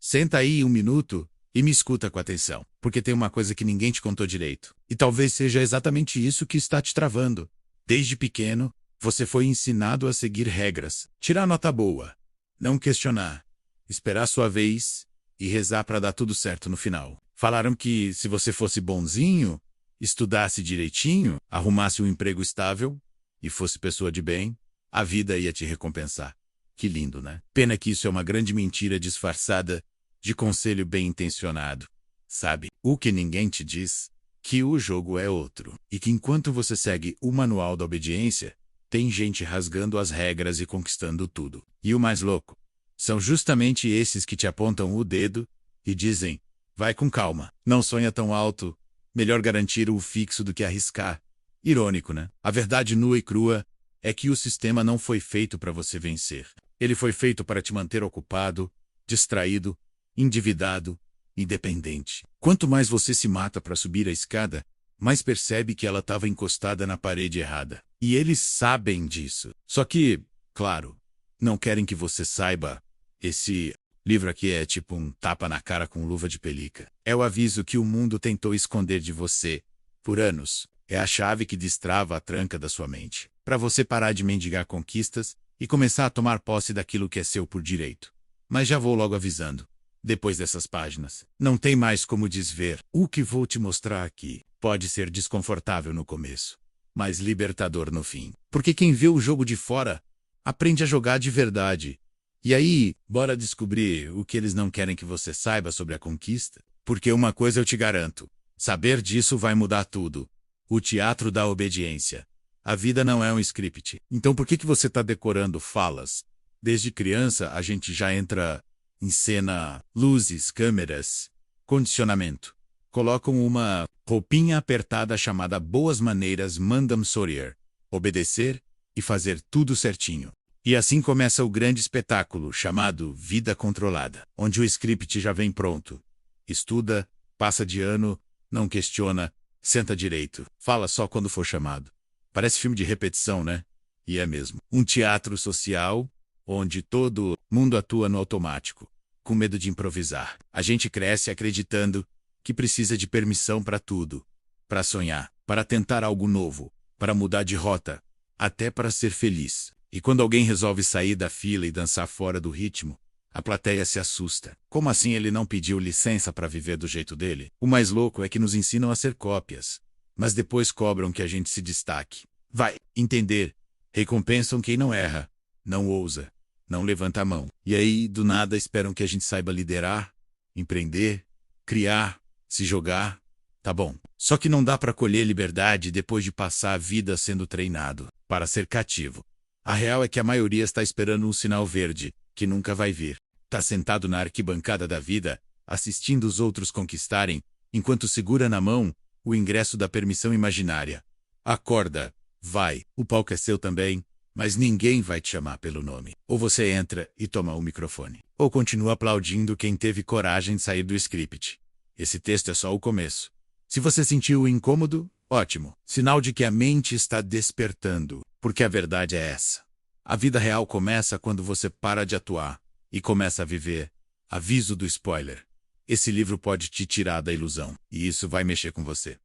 Senta aí 1 minuto e me escuta com atenção, porque tem uma coisa que ninguém te contou direito. E talvez seja exatamente isso que está te travando. Desde pequeno, você foi ensinado a seguir regras, tirar nota boa, não questionar, esperar sua vez e rezar para dar tudo certo no final. Falaram que se você fosse bonzinho, estudasse direitinho, arrumasse um emprego estável e fosse pessoa de bem, a vida ia te recompensar. Que lindo, né? Pena que isso é uma grande mentira disfarçada de conselho bem intencionado. Sabe, o que ninguém te diz? Que o jogo é outro. E que enquanto você segue o manual da obediência, tem gente rasgando as regras e conquistando tudo. E o mais louco, são justamente esses que te apontam o dedo e dizem, vai com calma, não sonha tão alto, melhor garantir o fixo do que arriscar. Irônico, né? A verdade nua e crua é que o sistema não foi feito para você vencer. Ele foi feito para te manter ocupado, distraído, endividado, independente. Quanto mais você se mata para subir a escada, mais percebe que ela estava encostada na parede errada. E eles sabem disso. Só que, claro, não querem que você saiba. Esse livro aqui é tipo um tapa na cara com luva de pelica. É o aviso que o mundo tentou esconder de você por anos. É a chave que destrava a tranca da sua mente, para você parar de mendigar conquistas e começar a tomar posse daquilo que é seu por direito. Mas já vou logo avisando. Depois dessas páginas, não tem mais como desver. O que vou te mostrar aqui pode ser desconfortável no começo, mas libertador no fim. Porque quem vê o jogo de fora, aprende a jogar de verdade. E aí, bora descobrir o que eles não querem que você saiba sobre a conquista? Porque uma coisa eu te garanto, saber disso vai mudar tudo. O teatro da obediência. A vida não é um script. Então por que você está decorando falas? Desde criança a gente já entra em cena, luzes, câmeras, condicionamento. Colocam uma roupinha apertada chamada boas maneiras mandam Sawyer, obedecer e fazer tudo certinho. E assim começa o grande espetáculo chamado Vida Controlada, onde o script já vem pronto. Estuda, passa de ano, não questiona, senta direito, fala só quando for chamado. Parece filme de repetição, né? E é mesmo. Um teatro social, onde todo mundo atua no automático, com medo de improvisar. A gente cresce acreditando que precisa de permissão para tudo. Para sonhar, para tentar algo novo, para mudar de rota, até para ser feliz. E quando alguém resolve sair da fila e dançar fora do ritmo, a plateia se assusta. Como assim ele não pediu licença para viver do jeito dele? O mais louco é que nos ensinam a ser cópias, mas depois cobram que a gente se destaque. Vai entender. Recompensam quem não erra, não ousa, não levanta a mão. E aí, do nada, esperam que a gente saiba liderar, empreender, criar, se jogar. Tá bom. Só que não dá para colher liberdade depois de passar a vida sendo treinado para ser cativo. A real é que a maioria está esperando um sinal verde, que nunca vai vir. Tá sentado na arquibancada da vida, assistindo os outros conquistarem, enquanto segura na mão o ingresso da permissão imaginária. Acorda, vai, o palco é seu também, mas ninguém vai te chamar pelo nome. Ou você entra e toma o microfone, ou continua aplaudindo quem teve coragem de sair do script. Esse texto é só o começo. Se você sentiu incômodo, ótimo. Sinal de que a mente está despertando, porque a verdade é essa. A vida real começa quando você para de atuar e começa a viver. Aviso do spoiler. Esse livro pode te tirar da ilusão, e isso vai mexer com você.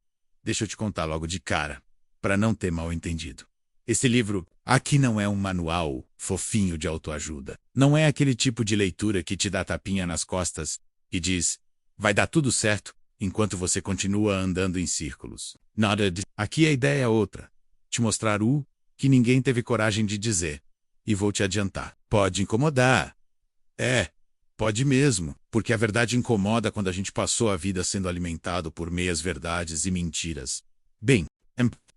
Deixa eu te contar logo de cara, para não ter mal entendido. Esse livro aqui não é um manual fofinho de autoajuda. Não é aquele tipo de leitura que te dá tapinha nas costas e diz, vai dar tudo certo, enquanto você continua andando em círculos. Nada de... Aqui a ideia é outra. Te mostrar o que ninguém teve coragem de dizer. E vou te adiantar. Pode incomodar. Pode mesmo, porque a verdade incomoda quando a gente passou a vida sendo alimentado por meias verdades e mentiras. Bem,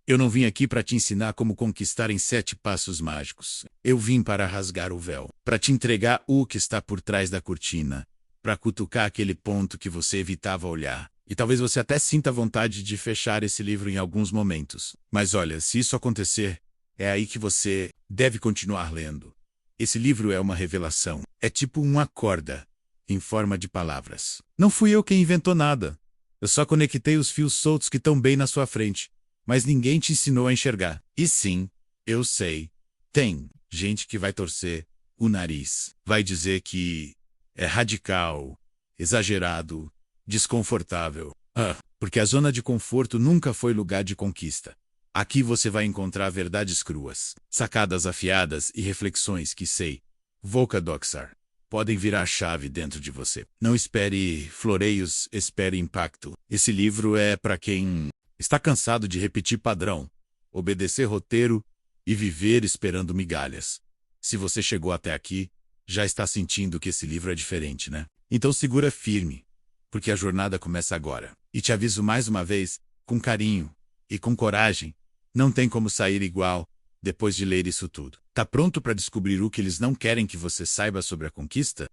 eu não vim aqui para te ensinar como conquistar em 7 passos mágicos. Eu vim para rasgar o véu, para te entregar o que está por trás da cortina, para cutucar aquele ponto que você evitava olhar. E talvez você até sinta vontade de fechar esse livro em alguns momentos. Mas olha, se isso acontecer, é aí que você deve continuar lendo. Esse livro é uma revelação. É tipo uma corda, em forma de palavras. Não fui eu quem inventou nada. Eu só conectei os fios soltos que estão bem na sua frente. Mas ninguém te ensinou a enxergar. E sim, eu sei. Tem gente que vai torcer o nariz. Vai dizer que é radical, exagerado, desconfortável. Porque a zona de conforto nunca foi lugar de conquista. Aqui você vai encontrar verdades cruas, sacadas afiadas e reflexões que Volca Doxar, podem virar chave dentro de você. Não espere floreios, espere impacto. Esse livro é para quem está cansado de repetir padrão, obedecer roteiro e viver esperando migalhas. Se você chegou até aqui, já está sentindo que esse livro é diferente, né? Então segura firme, porque a jornada começa agora. E te aviso mais uma vez, com carinho e com coragem, não tem como sair igual depois de ler isso tudo. Tá pronto para descobrir o que eles não querem que você saiba sobre a conquista?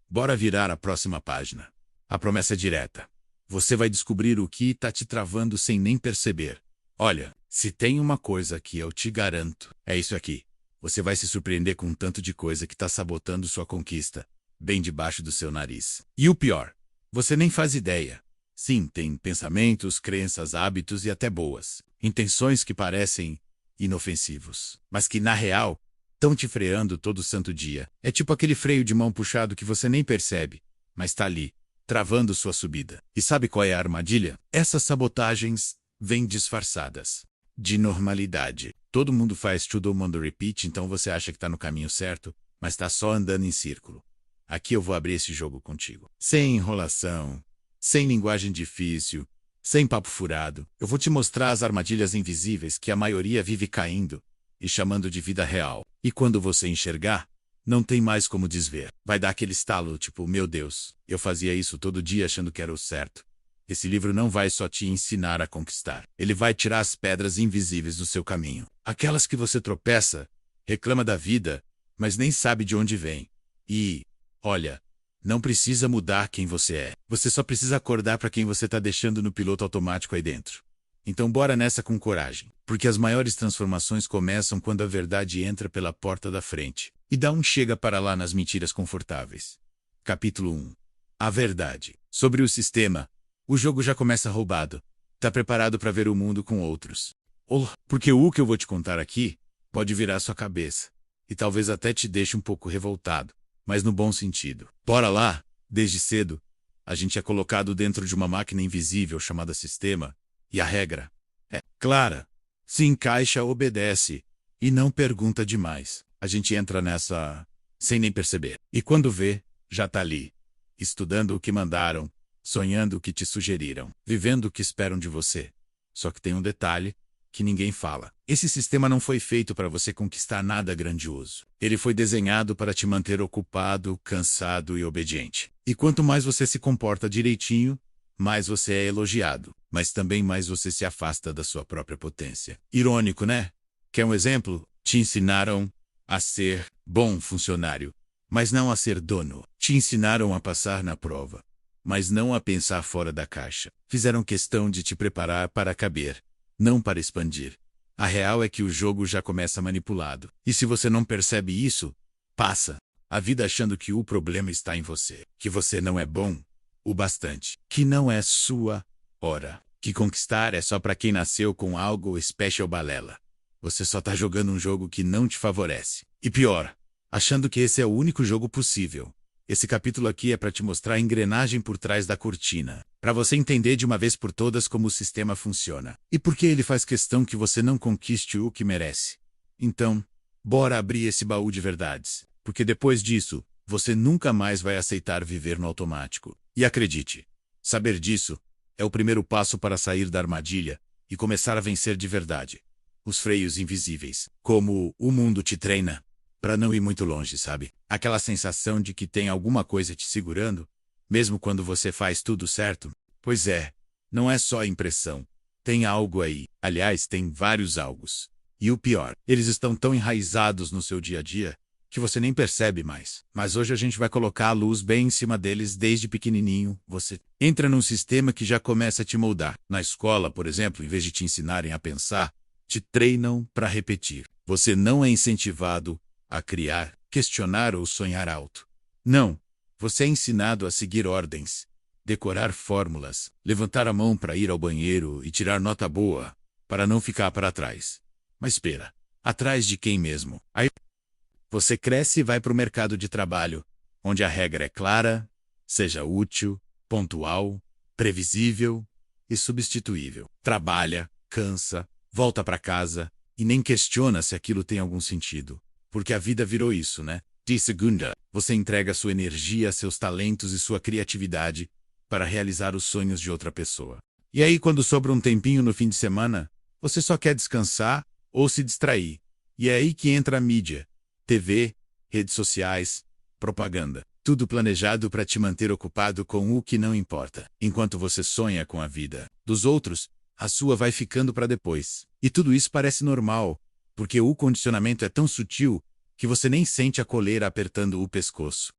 Bora virar a próxima página. A promessa é direta. Você vai descobrir o que tá te travando sem nem perceber. Olha, se tem uma coisa que eu te garanto, é isso aqui. Você vai se surpreender com um tanto de coisa que tá sabotando sua conquista, bem debaixo do seu nariz. E o pior, você nem faz ideia. Sim, tem pensamentos, crenças, hábitos e até boas intenções que parecem inofensivos, mas que na real estão te freando todo santo dia. É tipo aquele freio de mão puxado que você nem percebe, mas tá ali, travando sua subida. E sabe qual é a armadilha? Essas sabotagens vêm disfarçadas de normalidade. Todo mundo faz tudo mundo repeat, então você acha que tá no caminho certo, mas tá só andando em círculo. Aqui eu vou abrir esse jogo contigo. Sem enrolação, sem linguagem difícil, sem papo furado. Eu vou te mostrar as armadilhas invisíveis que a maioria vive caindo e chamando de vida real. E quando você enxergar, não tem mais como desver. Vai dar aquele estalo, tipo, meu Deus, eu fazia isso todo dia achando que era o certo. Esse livro não vai só te ensinar a conquistar. Ele vai tirar as pedras invisíveis do seu caminho. Aquelas que você tropeça, reclama da vida, mas nem sabe de onde vem. E, olha, não precisa mudar quem você é. Você só precisa acordar para quem você está deixando no piloto automático aí dentro. Então bora nessa com coragem. Porque as maiores transformações começam quando a verdade entra pela porta da frente. E dá um chega para lá nas mentiras confortáveis. Capítulo 1. A verdade. Sobre o sistema. O jogo já começa roubado. Tá preparado para ver o mundo com outros. Porque o que eu vou te contar aqui pode virar sua cabeça. E talvez até te deixe um pouco revoltado. Mas no bom sentido. Bora lá! Desde cedo, a gente é colocado dentro de uma máquina invisível chamada sistema. E a regra é clara. Se encaixa, obedece. E não pergunta demais. A gente entra nessa sem nem perceber. E quando vê, já tá ali. Estudando o que mandaram. Sonhando o que te sugeriram, vivendo o que esperam de você. Só que tem um detalhe que ninguém fala. Esse sistema não foi feito para você conquistar nada grandioso. Ele foi desenhado para te manter ocupado, cansado e obediente. E quanto mais você se comporta direitinho, mais você é elogiado, mas também mais você se afasta da sua própria potência. Irônico, né? Quer um exemplo? Te ensinaram a ser bom funcionário, mas não a ser dono. Te ensinaram a passar na prova, mas não a pensar fora da caixa. Fizeram questão de te preparar para caber, não para expandir. A real é que o jogo já começa manipulado. E se você não percebe isso, passa a vida achando que o problema está em você, que você não é bom o bastante, que não é sua hora, que conquistar é só para quem nasceu com algo special balela. Você só tá jogando um jogo que não te favorece. E pior, achando que esse é o único jogo possível. Esse capítulo aqui é para te mostrar a engrenagem por trás da cortina, para você entender de uma vez por todas como o sistema funciona e por que ele faz questão que você não conquiste o que merece. Então, bora abrir esse baú de verdades, porque depois disso, você nunca mais vai aceitar viver no automático. E acredite, saber disso é o primeiro passo para sair da armadilha e começar a vencer de verdade. Os freios invisíveis, como o mundo te treina. Pra não ir muito longe, sabe? Aquela sensação de que tem alguma coisa te segurando, mesmo quando você faz tudo certo. Pois é, não é só impressão. Tem algo aí. Aliás, tem vários algos. E o pior, eles estão tão enraizados no seu dia a dia, que você nem percebe mais. Mas hoje a gente vai colocar a luz bem em cima deles desde pequenininho. Você entra num sistema que já começa a te moldar. Na escola, por exemplo, em vez de te ensinarem a pensar, te treinam para repetir. Você não é incentivado a criar, questionar ou sonhar alto. Não, você é ensinado a seguir ordens, decorar fórmulas, levantar a mão para ir ao banheiro e tirar nota boa, para não ficar para trás. Mas espera, atrás de quem mesmo? Aí você cresce e vai para o mercado de trabalho, onde a regra é clara, Seja útil, pontual, previsível e substituível. Trabalha, cansa, volta para casa e nem questiona se aquilo tem algum sentido. Porque a vida virou isso, né? De segunda, você entrega sua energia, seus talentos e sua criatividade para realizar os sonhos de outra pessoa. E aí, quando sobra um tempinho no fim de semana, você só quer descansar ou se distrair. E é aí que entra a mídia, TV, redes sociais, propaganda. Tudo planejado para te manter ocupado com o que não importa. Enquanto você sonha com a vida dos outros, a sua vai ficando para depois. E tudo isso parece normal, porque o condicionamento é tão sutil que você nem sente a coleira apertando o pescoço.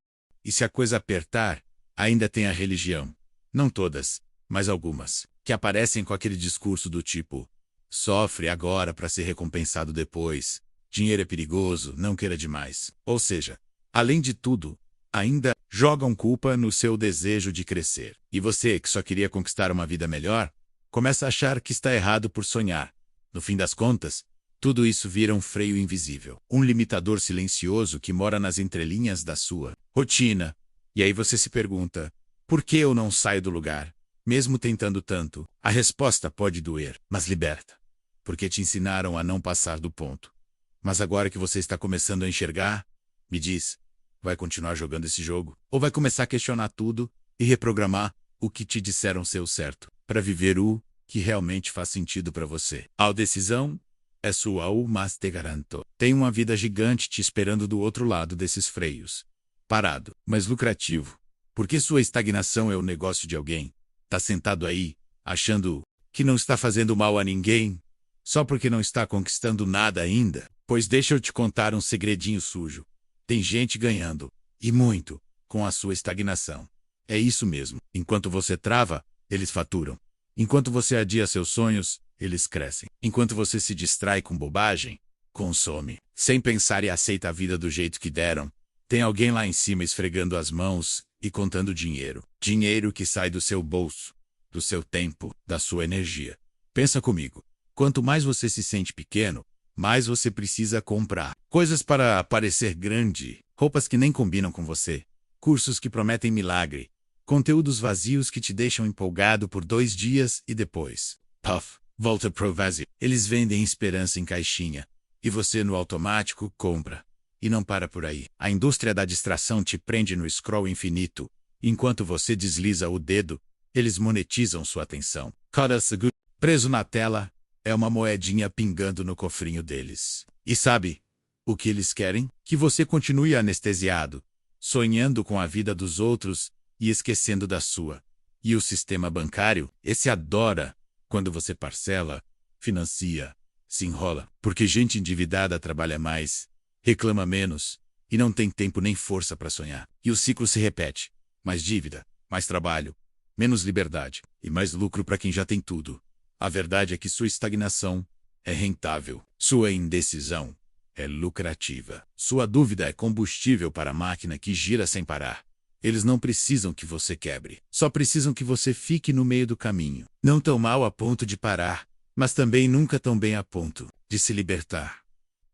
E se a coisa apertar, ainda tem a religião. Não todas, mas algumas, que aparecem com aquele discurso do tipo: sofre agora para ser recompensado depois. Dinheiro é perigoso, não queira demais. Ou seja, além de tudo, ainda jogam culpa no seu desejo de crescer. E você, que só queria conquistar uma vida melhor, começa a achar que está errado por sonhar. No fim das contas, tudo isso vira um freio invisível, um limitador silencioso que mora nas entrelinhas da sua rotina. E aí você se pergunta: por que eu não saio do lugar, mesmo tentando tanto? A resposta pode doer, mas liberta. Porque te ensinaram a não passar do ponto. Mas agora que você está começando a enxergar, me diz, vai continuar jogando esse jogo? Ou vai começar a questionar tudo e reprogramar o que te disseram ser o certo, para viver o que realmente faz sentido para você? A decisão é sua, mas te garanto. Tem uma vida gigante te esperando do outro lado desses freios. Parado, mas lucrativo. Porque sua estagnação é o negócio de alguém. Tá sentado aí, achando que não está fazendo mal a ninguém, só porque não está conquistando nada ainda? Pois deixa eu te contar um segredinho sujo. Tem gente ganhando, e muito, com a sua estagnação. É isso mesmo. Enquanto você trava, eles faturam. Enquanto você adia seus sonhos, eles crescem. Enquanto você se distrai com bobagem, consome. Sem pensar e aceita a vida do jeito que deram, tem alguém lá em cima esfregando as mãos e contando dinheiro. Dinheiro que sai do seu bolso, do seu tempo, da sua energia. Pensa comigo. Quanto mais você se sente pequeno, mais você precisa comprar. Coisas para parecer grande, roupas que nem combinam com você, cursos que prometem milagre, conteúdos vazios que te deixam empolgado por 2 dias e depois, puff, volta pro vazio. Eles vendem esperança em caixinha, e você no automático compra. E não para por aí. A indústria da distração te prende no scroll infinito. Enquanto você desliza o dedo, eles monetizam sua atenção. Cada segundo preso na tela é uma moedinha pingando no cofrinho deles. E sabe o que eles querem? Que você continue anestesiado, sonhando com a vida dos outros e esquecendo da sua. E o sistema bancário, esse adora quando você parcela, financia, se enrola. Porque gente endividada trabalha mais, reclama menos e não tem tempo nem força para sonhar. E o ciclo se repete. Mais dívida, mais trabalho, menos liberdade e mais lucro para quem já tem tudo. A verdade é que sua estagnação é rentável. Sua indecisão é lucrativa. Sua dúvida é combustível para a máquina que gira sem parar. Eles não precisam que você quebre. Só precisam que você fique no meio do caminho. Não tão mal a ponto de parar, mas também nunca tão bem a ponto de se libertar.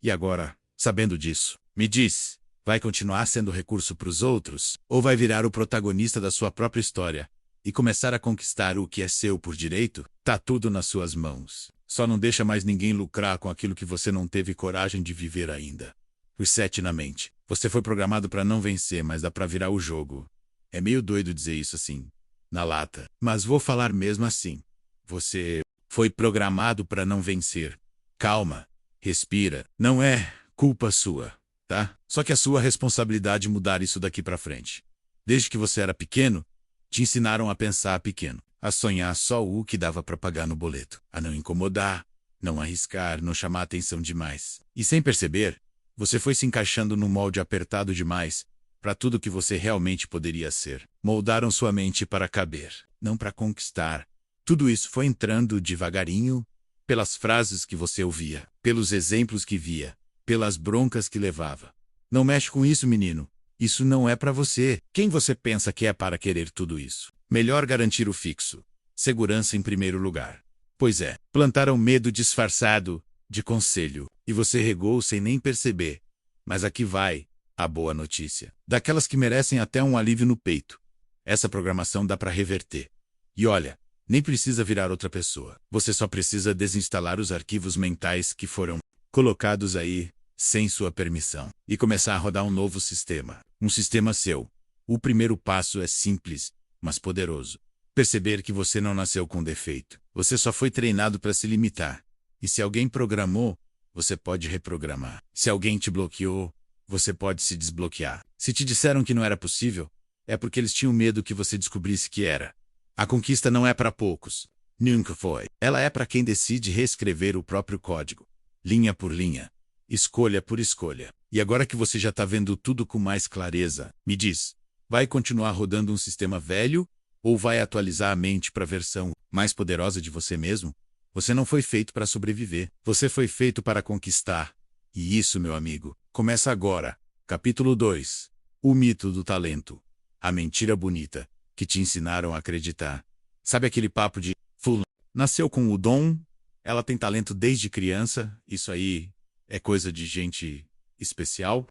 E agora, sabendo disso, me diz, vai continuar sendo recurso para os outros? Ou vai virar o protagonista da sua própria história e começar a conquistar o que é seu por direito? Tá tudo nas suas mãos. Só não deixa mais ninguém lucrar com aquilo que você não teve coragem de viver ainda. Os 7 na mente. Você foi programado para não vencer, mas dá para virar o jogo. É meio doido dizer isso assim, na lata. Mas vou falar mesmo assim. Você foi programado para não vencer. Calma. Respira. Não é culpa sua, tá? Só que é sua responsabilidade mudar isso daqui para frente. Desde que você era pequeno, te ensinaram a pensar pequeno, a sonhar só o que dava para pagar no boleto, a não incomodar, não arriscar, não chamar atenção demais. E sem perceber, você foi se encaixando num molde apertado demais para tudo que você realmente poderia ser. Moldaram sua mente para caber, não para conquistar. Tudo isso foi entrando devagarinho, pelas frases que você ouvia, pelos exemplos que via, pelas broncas que levava. Não mexe com isso, menino. Isso não é para você. Quem você pensa que é para querer tudo isso? Melhor garantir o fixo. Segurança em primeiro lugar. Pois é, plantaram medo disfarçado de conselho, e você regou sem nem perceber. Mas aqui vai a boa notícia. Daquelas que merecem até um alívio no peito. Essa programação dá para reverter. E olha, nem precisa virar outra pessoa. Você só precisa desinstalar os arquivos mentais que foram colocados aí sem sua permissão e começar a rodar um novo sistema. Um sistema seu. O primeiro passo é simples, mas poderoso. Perceber que você não nasceu com defeito. Você só foi treinado para se limitar. E se alguém programou, você pode reprogramar. Se alguém te bloqueou, você pode se desbloquear. Se te disseram que não era possível, é porque eles tinham medo que você descobrisse que era. A conquista não é para poucos. Nunca foi. Ela é para quem decide reescrever o próprio código. Linha por linha. Escolha por escolha. E agora que você já está vendo tudo com mais clareza, me diz, vai continuar rodando um sistema velho ou vai atualizar a mente para a versão mais poderosa de você mesmo? Você não foi feito para sobreviver. Você foi feito para conquistar. E isso, meu amigo, começa agora. Capítulo 2. O mito do talento. A mentira bonita que te ensinaram a acreditar. Sabe aquele papo de fulano nasceu com o dom, ela tem talento desde criança, isso aí é coisa de gente especial?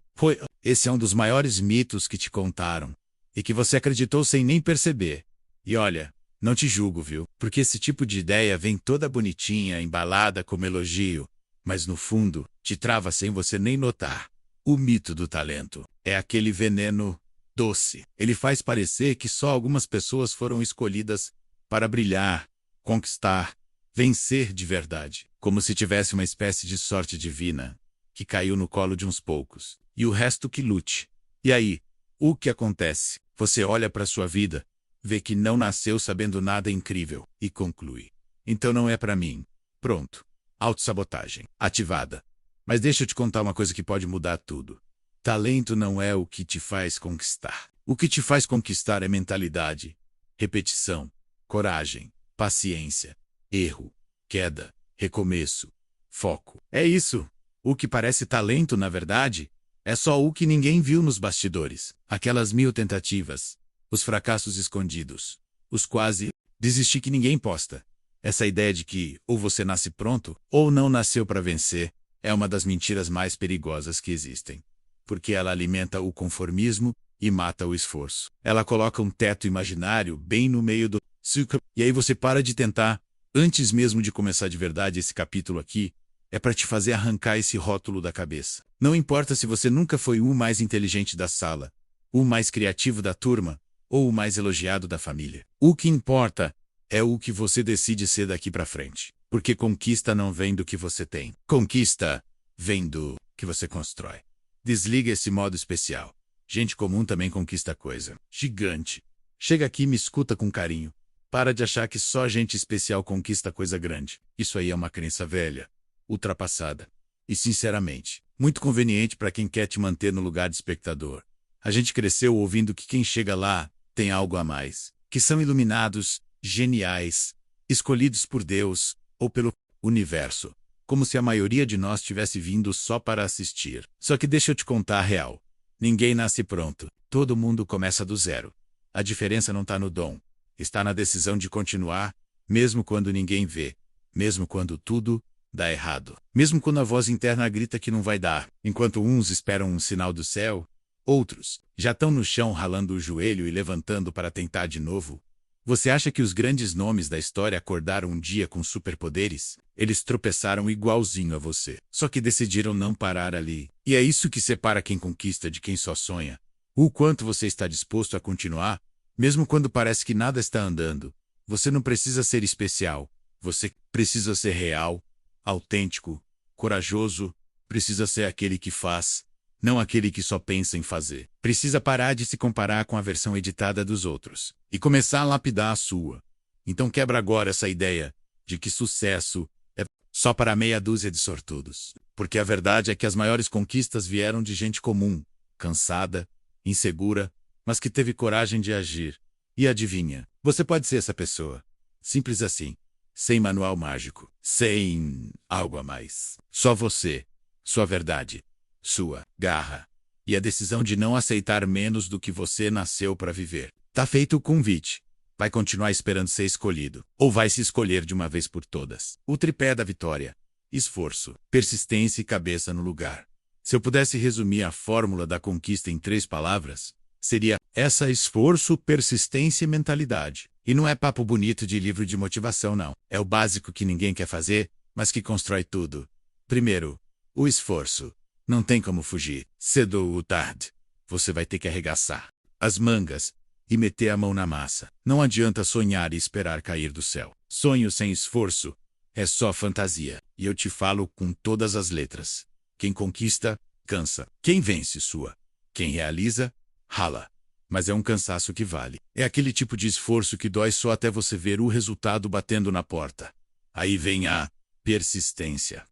Esse é um dos maiores mitos que te contaram e que você acreditou sem nem perceber. E olha, não te julgo, viu? Porque esse tipo de ideia vem toda bonitinha, embalada como elogio, mas no fundo te trava sem você nem notar. O mito do talento é aquele veneno doce. Ele faz parecer que só algumas pessoas foram escolhidas para brilhar, conquistar, vencer de verdade, como se tivesse uma espécie de sorte divina que caiu no colo de uns poucos, e o resto que lute. E aí, o que acontece? Você olha para sua vida, vê que não nasceu sabendo nada incrível e conclui: então não é para mim. Pronto. Autossabotagem ativada. Mas deixa eu te contar uma coisa que pode mudar tudo. Talento não é o que te faz conquistar. O que te faz conquistar é mentalidade, repetição, coragem, paciência, erro, queda, recomeço, foco. É isso. O que parece talento, na verdade, é só o que ninguém viu nos bastidores. Aquelas 1000 tentativas, os fracassos escondidos, os quase desistir que ninguém posta. Essa ideia de que ou você nasce pronto ou não nasceu para vencer é uma das mentiras mais perigosas que existem. Porque ela alimenta o conformismo e mata o esforço. Ela coloca um teto imaginário bem no meio do ciclo, e aí você para de tentar. Antes mesmo de começar de verdade esse capítulo aqui, é para te fazer arrancar esse rótulo da cabeça. Não importa se você nunca foi o mais inteligente da sala, o mais criativo da turma, ou o mais elogiado da família. O que importa é o que você decide ser daqui para frente. Porque conquista não vem do que você tem. Conquista vem do que você constrói. Desliga esse modo especial. Gente comum também conquista coisa gigante. Chega aqui e me escuta com carinho. Para de achar que só gente especial conquista coisa grande. Isso aí é uma crença velha, ultrapassada. E, sinceramente, muito conveniente para quem quer te manter no lugar de espectador. A gente cresceu ouvindo que quem chega lá tem algo a mais. Que são iluminados, geniais, escolhidos por Deus ou pelo universo. Como se a maioria de nós tivesse vindo só para assistir. Só que deixa eu te contar a real. Ninguém nasce pronto. Todo mundo começa do zero. A diferença não está no dom. Está na decisão de continuar, mesmo quando ninguém vê. Mesmo quando tudo dá errado. Mesmo quando a voz interna grita que não vai dar. Enquanto uns esperam um sinal do céu, outros já estão no chão ralando o joelho e levantando para tentar de novo. Você acha que os grandes nomes da história acordaram um dia com superpoderes? Eles tropeçaram igualzinho a você. Só que decidiram não parar ali. E é isso que separa quem conquista de quem só sonha. O quanto você está disposto a continuar, mesmo quando parece que nada está andando. Você não precisa ser especial. Você precisa ser real, autêntico, corajoso. Precisa ser aquele que faz, não aquele que só pensa em fazer. Precisa parar de se comparar com a versão editada dos outros e começar a lapidar a sua. Então quebra agora essa ideia de que sucesso é só para meia dúzia de sortudos. Porque a verdade é que as maiores conquistas vieram de gente comum, cansada, insegura, mas que teve coragem de agir. E adivinha, você pode ser essa pessoa. Simples assim. Sem manual mágico. Sem algo a mais. Só você. Sua verdade. Sua garra. E a decisão de não aceitar menos do que você nasceu para viver. Tá feito o convite. Vai continuar esperando ser escolhido. Ou vai se escolher de uma vez por todas. O tripé da vitória. Esforço, persistência e cabeça no lugar. Se eu pudesse resumir a fórmula da conquista em 3 palavras, seria essa esforço, persistência e mentalidade. E não é papo bonito de livro de motivação, não. É o básico que ninguém quer fazer, mas que constrói tudo. Primeiro, o esforço. Não tem como fugir. Cedo ou tarde, você vai ter que arregaçar as mangas e meter a mão na massa. Não adianta sonhar e esperar cair do céu. Sonho sem esforço é só fantasia. E eu te falo com todas as letras. Quem conquista, cansa. Quem vence, sua. Quem realiza, rala. Mas é um cansaço que vale. É aquele tipo de esforço que dói só até você ver o resultado batendo na porta. Aí vem a persistência.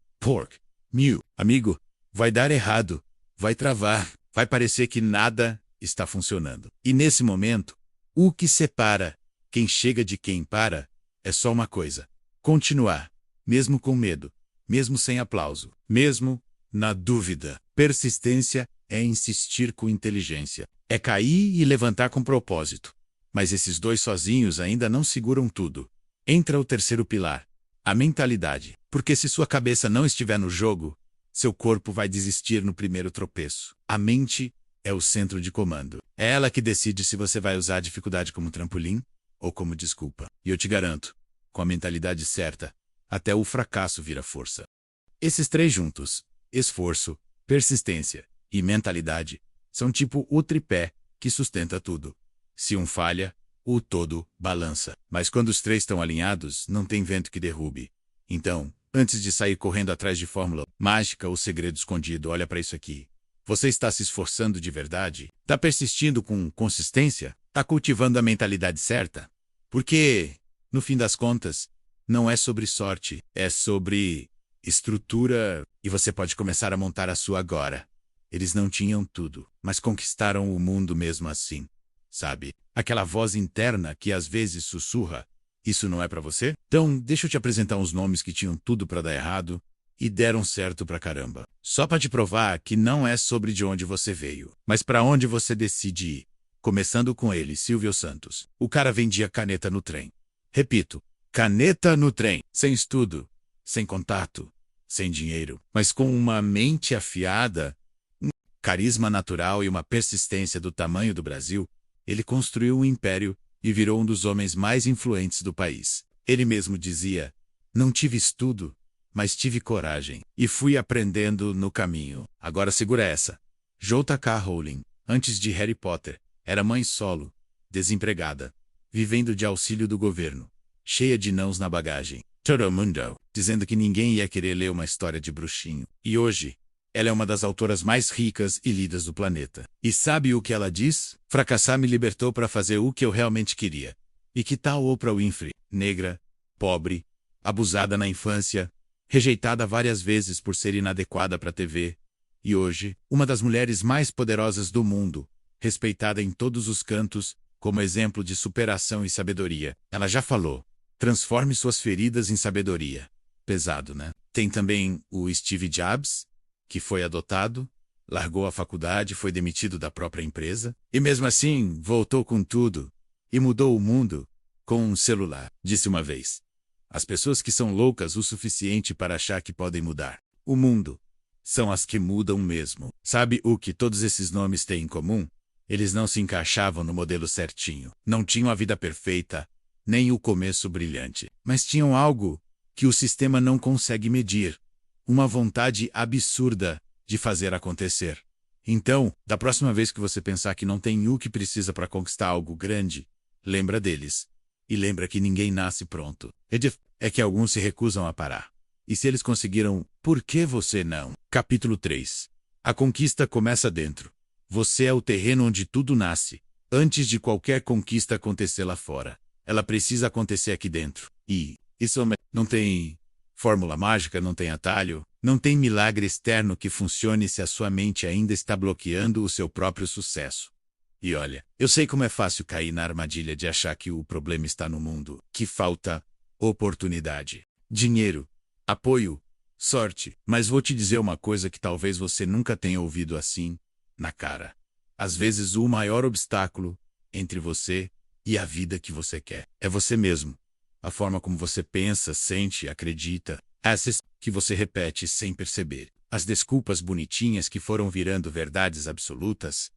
Amigo, vai dar errado. Vai travar. Vai parecer que nada está funcionando. E nesse momento, o que separa quem chega de quem para é só uma coisa: continuar, mesmo com medo, mesmo sem aplauso, mesmo na dúvida. Persistência é insistir com inteligência, é cair e levantar com propósito. Mas esses dois sozinhos ainda não seguram tudo. Entra o terceiro pilar, a mentalidade. Porque se sua cabeça não estiver no jogo, seu corpo vai desistir no primeiro tropeço. A mente é o centro de comando. É ela que decide se você vai usar a dificuldade como trampolim ou como desculpa. E eu te garanto, com a mentalidade certa, até o fracasso vira força. Esses três juntos, esforço, persistência e mentalidade, são tipo o tripé que sustenta tudo. Se um falha, o todo balança. Mas quando os três estão alinhados, não tem vento que derrube. Então, antes de sair correndo atrás de fórmula mágica ou segredo escondido, olha para isso aqui. Você está se esforçando de verdade? Está persistindo com consistência? Está cultivando a mentalidade certa? Porque, no fim das contas, não é sobre sorte, é sobre estrutura, e você pode começar a montar a sua agora. Eles não tinham tudo, mas conquistaram o mundo mesmo assim. Sabe? Aquela voz interna que às vezes sussurra: isso não é pra você? Então, deixa eu te apresentar uns nomes que tinham tudo pra dar errado e deram certo pra caramba. Só pra te provar que não é sobre de onde você veio, mas pra onde você decide ir. Começando com ele, Silvio Santos. O cara vendia caneta no trem. Repito, caneta no trem. Sem estudo, sem contato, sem dinheiro, mas com uma mente afiada, um carisma natural e uma persistência do tamanho do Brasil, ele construiu um império e virou um dos homens mais influentes do país. Ele mesmo dizia: não tive estudo, mas tive coragem. E fui aprendendo no caminho. Agora segura essa. J.K. Rowling, antes de Harry Potter, era mãe solo, desempregada, vivendo de auxílio do governo, cheia de nãos na bagagem. Todo mundo dizendo que ninguém ia querer ler uma história de bruxinho. E hoje, ela é uma das autoras mais ricas e lidas do planeta. E sabe o que ela diz? Fracassar me libertou para fazer o que eu realmente queria. E que tal Oprah Winfrey? Negra, pobre, abusada na infância, rejeitada várias vezes por ser inadequada para a TV. E hoje, uma das mulheres mais poderosas do mundo, respeitada em todos os cantos, como exemplo de superação e sabedoria. Ela já falou: transforme suas feridas em sabedoria. Pesado, né? Tem também o Steve Jobs, que foi adotado, largou a faculdade, foi demitido da própria empresa, e mesmo assim voltou com tudo e mudou o mundo com um celular. Disse uma vez: as pessoas que são loucas o suficiente para achar que podem mudar o mundo são as que mudam mesmo. Sabe o que todos esses nomes têm em comum? Eles não se encaixavam no modelo certinho. Não tinham a vida perfeita, nem o começo brilhante. Mas tinham algo que o sistema não consegue medir: uma vontade absurda de fazer acontecer. Então, da próxima vez que você pensar que não tem o que precisa para conquistar algo grande, lembra deles. E lembra que ninguém nasce pronto. É que alguns se recusam a parar. E se eles conseguiram, por que você não? Capítulo 3. A conquista começa dentro. Você é o terreno onde tudo nasce. Antes de qualquer conquista acontecer lá fora, ela precisa acontecer aqui dentro. E isso não tem fórmula mágica, não tem atalho, não tem milagre externo que funcione se a sua mente ainda está bloqueando o seu próprio sucesso. E olha, eu sei como é fácil cair na armadilha de achar que o problema está no mundo, que falta oportunidade, dinheiro, apoio, sorte. Mas vou te dizer uma coisa que talvez você nunca tenha ouvido assim, na cara. Às vezes o maior obstáculo entre você e a vida que você quer é você mesmo. A forma como você pensa, sente, acredita, essas que você repete sem perceber. As desculpas bonitinhas que foram virando verdades absolutas.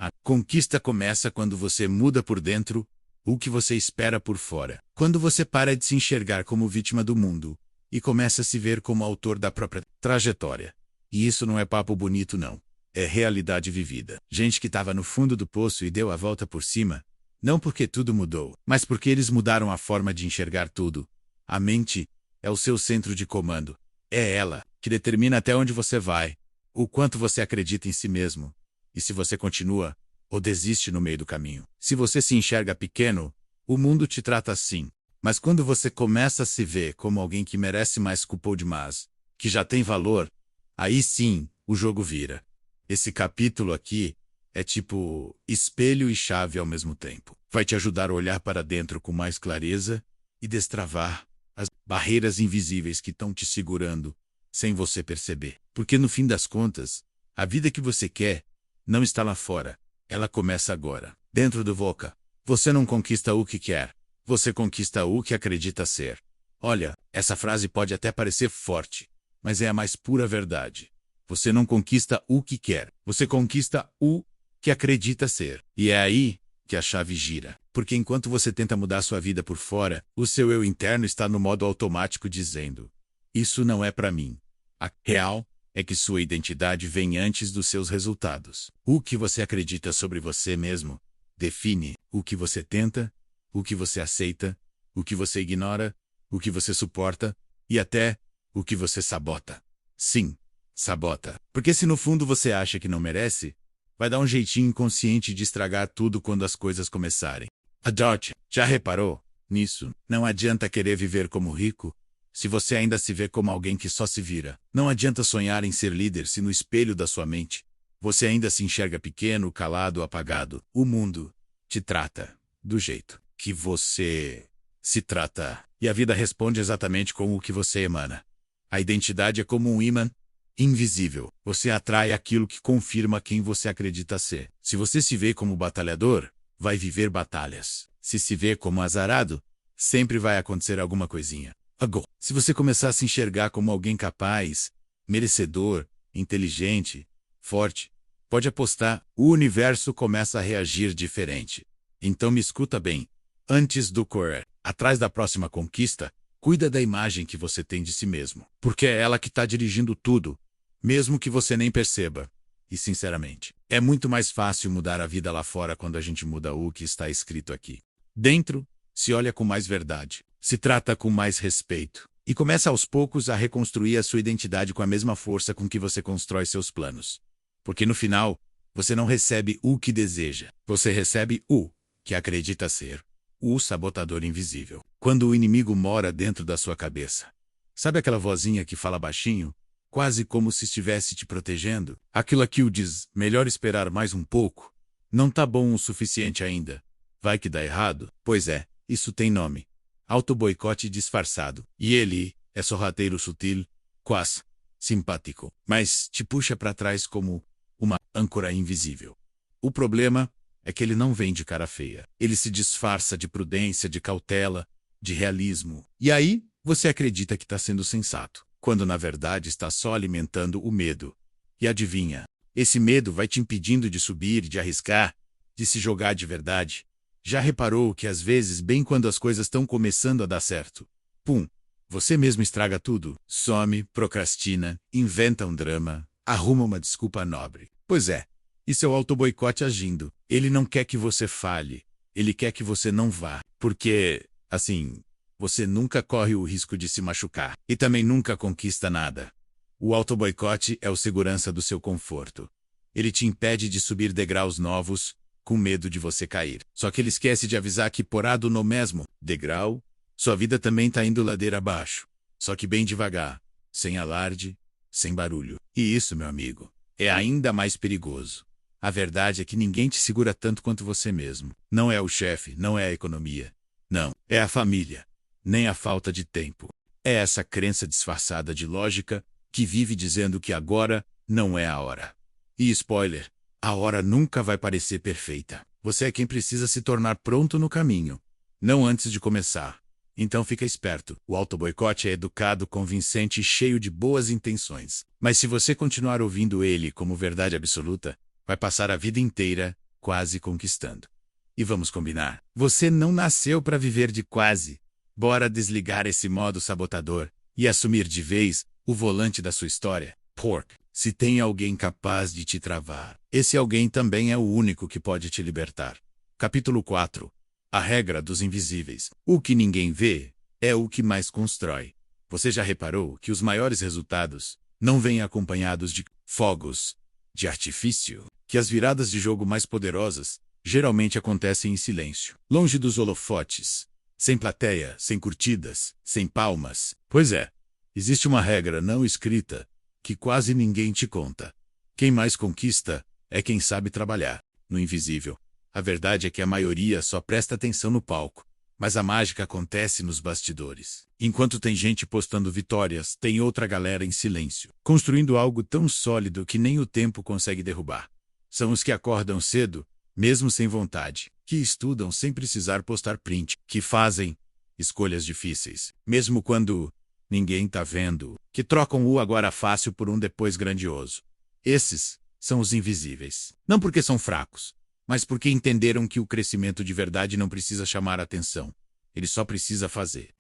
A conquista começa quando você muda por dentro o que você espera por fora. Quando você para de se enxergar como vítima do mundo e começa a se ver como autor da própria trajetória. E isso não é papo bonito, não. É realidade vivida. Gente que estava no fundo do poço e deu a volta por cima, não porque tudo mudou, mas porque eles mudaram a forma de enxergar tudo. A mente é o seu centro de comando. É ela que determina até onde você vai, o quanto você acredita em si mesmo, e se você continua ou desiste no meio do caminho. Se você se enxerga pequeno, o mundo te trata assim. Mas quando você começa a se ver como alguém que merece mais que o demais, que já tem valor, aí sim o jogo vira. Esse capítulo aqui é tipo espelho e chave ao mesmo tempo. Vai te ajudar a olhar para dentro com mais clareza e destravar as barreiras invisíveis que estão te segurando sem você perceber. Porque no fim das contas, a vida que você quer não está lá fora. Ela começa agora. Dentro do Voca. Você não conquista o que quer. Você conquista o que acredita ser. Olha, essa frase pode até parecer forte, mas é a mais pura verdade. Você não conquista o que quer. Você conquista o que acredita ser. E é aí que a chave gira. Porque enquanto você tenta mudar sua vida por fora, o seu eu interno está no modo automático dizendo: isso não é para mim. A real é que sua identidade vem antes dos seus resultados. O que você acredita sobre você mesmo define o que você tenta, o que você aceita, o que você ignora, o que você suporta e até o que você sabota. Sim, sabota. Porque se no fundo você acha que não merece, vai dar um jeitinho inconsciente de estragar tudo quando as coisas começarem. Adote, já reparou nisso? Não adianta querer viver como rico se você ainda se vê como alguém que só se vira. Não adianta sonhar em ser líder se no espelho da sua mente você ainda se enxerga pequeno, calado, apagado. O mundo te trata do jeito que você se trata. E a vida responde exatamente com o que você emana. A identidade é como um ímã invisível. Você atrai aquilo que confirma quem você acredita ser. Se você se vê como batalhador, vai viver batalhas. Se vê como azarado, sempre vai acontecer alguma coisinha. Agora, se você começar a se enxergar como alguém capaz, merecedor, inteligente, forte, pode apostar, o universo começa a reagir diferente. Então me escuta bem. Antes do correr, atrás da próxima conquista, cuida da imagem que você tem de si mesmo. Porque é ela que está dirigindo tudo, mesmo que você nem perceba. E sinceramente, é muito mais fácil mudar a vida lá fora quando a gente muda o que está escrito aqui. Dentro, se olha com mais verdade, se trata com mais respeito e começa aos poucos a reconstruir a sua identidade com a mesma força com que você constrói seus planos. Porque no final, você não recebe o que deseja, você recebe o que acredita ser. O sabotador invisível. Quando o inimigo mora dentro da sua cabeça. Sabe aquela vozinha que fala baixinho, quase como se estivesse te protegendo? Aquilo aqui o diz, melhor esperar mais um pouco. Não tá bom o suficiente ainda. Vai que dá errado? Pois é, isso tem nome. Autoboicote disfarçado. E ele é sorrateiro sutil, quase simpático, mas te puxa para trás como uma âncora invisível. O problema é que ele não vem de cara feia. Ele se disfarça de prudência, de cautela, de realismo. E aí, você acredita que está sendo sensato, quando na verdade está só alimentando o medo. E adivinha, esse medo vai te impedindo de subir, de arriscar, de se jogar de verdade. Já reparou que às vezes, bem quando as coisas estão começando a dar certo, pum, você mesmo estraga tudo, some, procrastina, inventa um drama, arruma uma desculpa nobre. Pois é, isso é o autoboicote agindo. Ele não quer que você falhe, ele quer que você não vá, porque, assim, você nunca corre o risco de se machucar e também nunca conquista nada. O autoboicote é o segurança do seu conforto. Ele te impede de subir degraus novos, com medo de você cair. Só que ele esquece de avisar que porado no mesmo degrau, sua vida também tá indo ladeira abaixo. Só que bem devagar, sem alarde, sem barulho. E isso, meu amigo, é ainda mais perigoso. A verdade é que ninguém te segura tanto quanto você mesmo. Não é o chefe, não é a economia. Não, é a família. Nem a falta de tempo. É essa crença disfarçada de lógica que vive dizendo que agora não é a hora. E spoiler, a hora nunca vai parecer perfeita. Você é quem precisa se tornar pronto no caminho, não antes de começar. Então fica esperto. O autoboicote é educado, convincente e cheio de boas intenções. Mas se você continuar ouvindo ele como verdade absoluta, vai passar a vida inteira quase conquistando. E vamos combinar, você não nasceu para viver de quase. Bora desligar esse modo sabotador e assumir de vez o volante da sua história. Pork, se tem alguém capaz de te travar, esse alguém também é o único que pode te libertar. Capítulo 4. A regra dos invisíveis. O que ninguém vê é o que mais constrói. Você já reparou que os maiores resultados não vêm acompanhados de fogos de artifício? Que as viradas de jogo mais poderosas geralmente acontecem em silêncio, longe dos holofotes, sem plateia, sem curtidas, sem palmas. Pois é, existe uma regra não escrita que quase ninguém te conta. Quem mais conquista é quem sabe trabalhar no invisível. A verdade é que a maioria só presta atenção no palco, mas a mágica acontece nos bastidores. Enquanto tem gente postando vitórias, tem outra galera em silêncio, construindo algo tão sólido que nem o tempo consegue derrubar. São os que acordam cedo, mesmo sem vontade, que estudam sem precisar postar print, que fazem escolhas difíceis, mesmo quando ninguém tá vendo, que trocam o agora fácil por um depois grandioso. Esses são os invisíveis. Não porque são fracos, mas porque entenderam que o crescimento de verdade não precisa chamar a atenção. Ele só precisa fazer.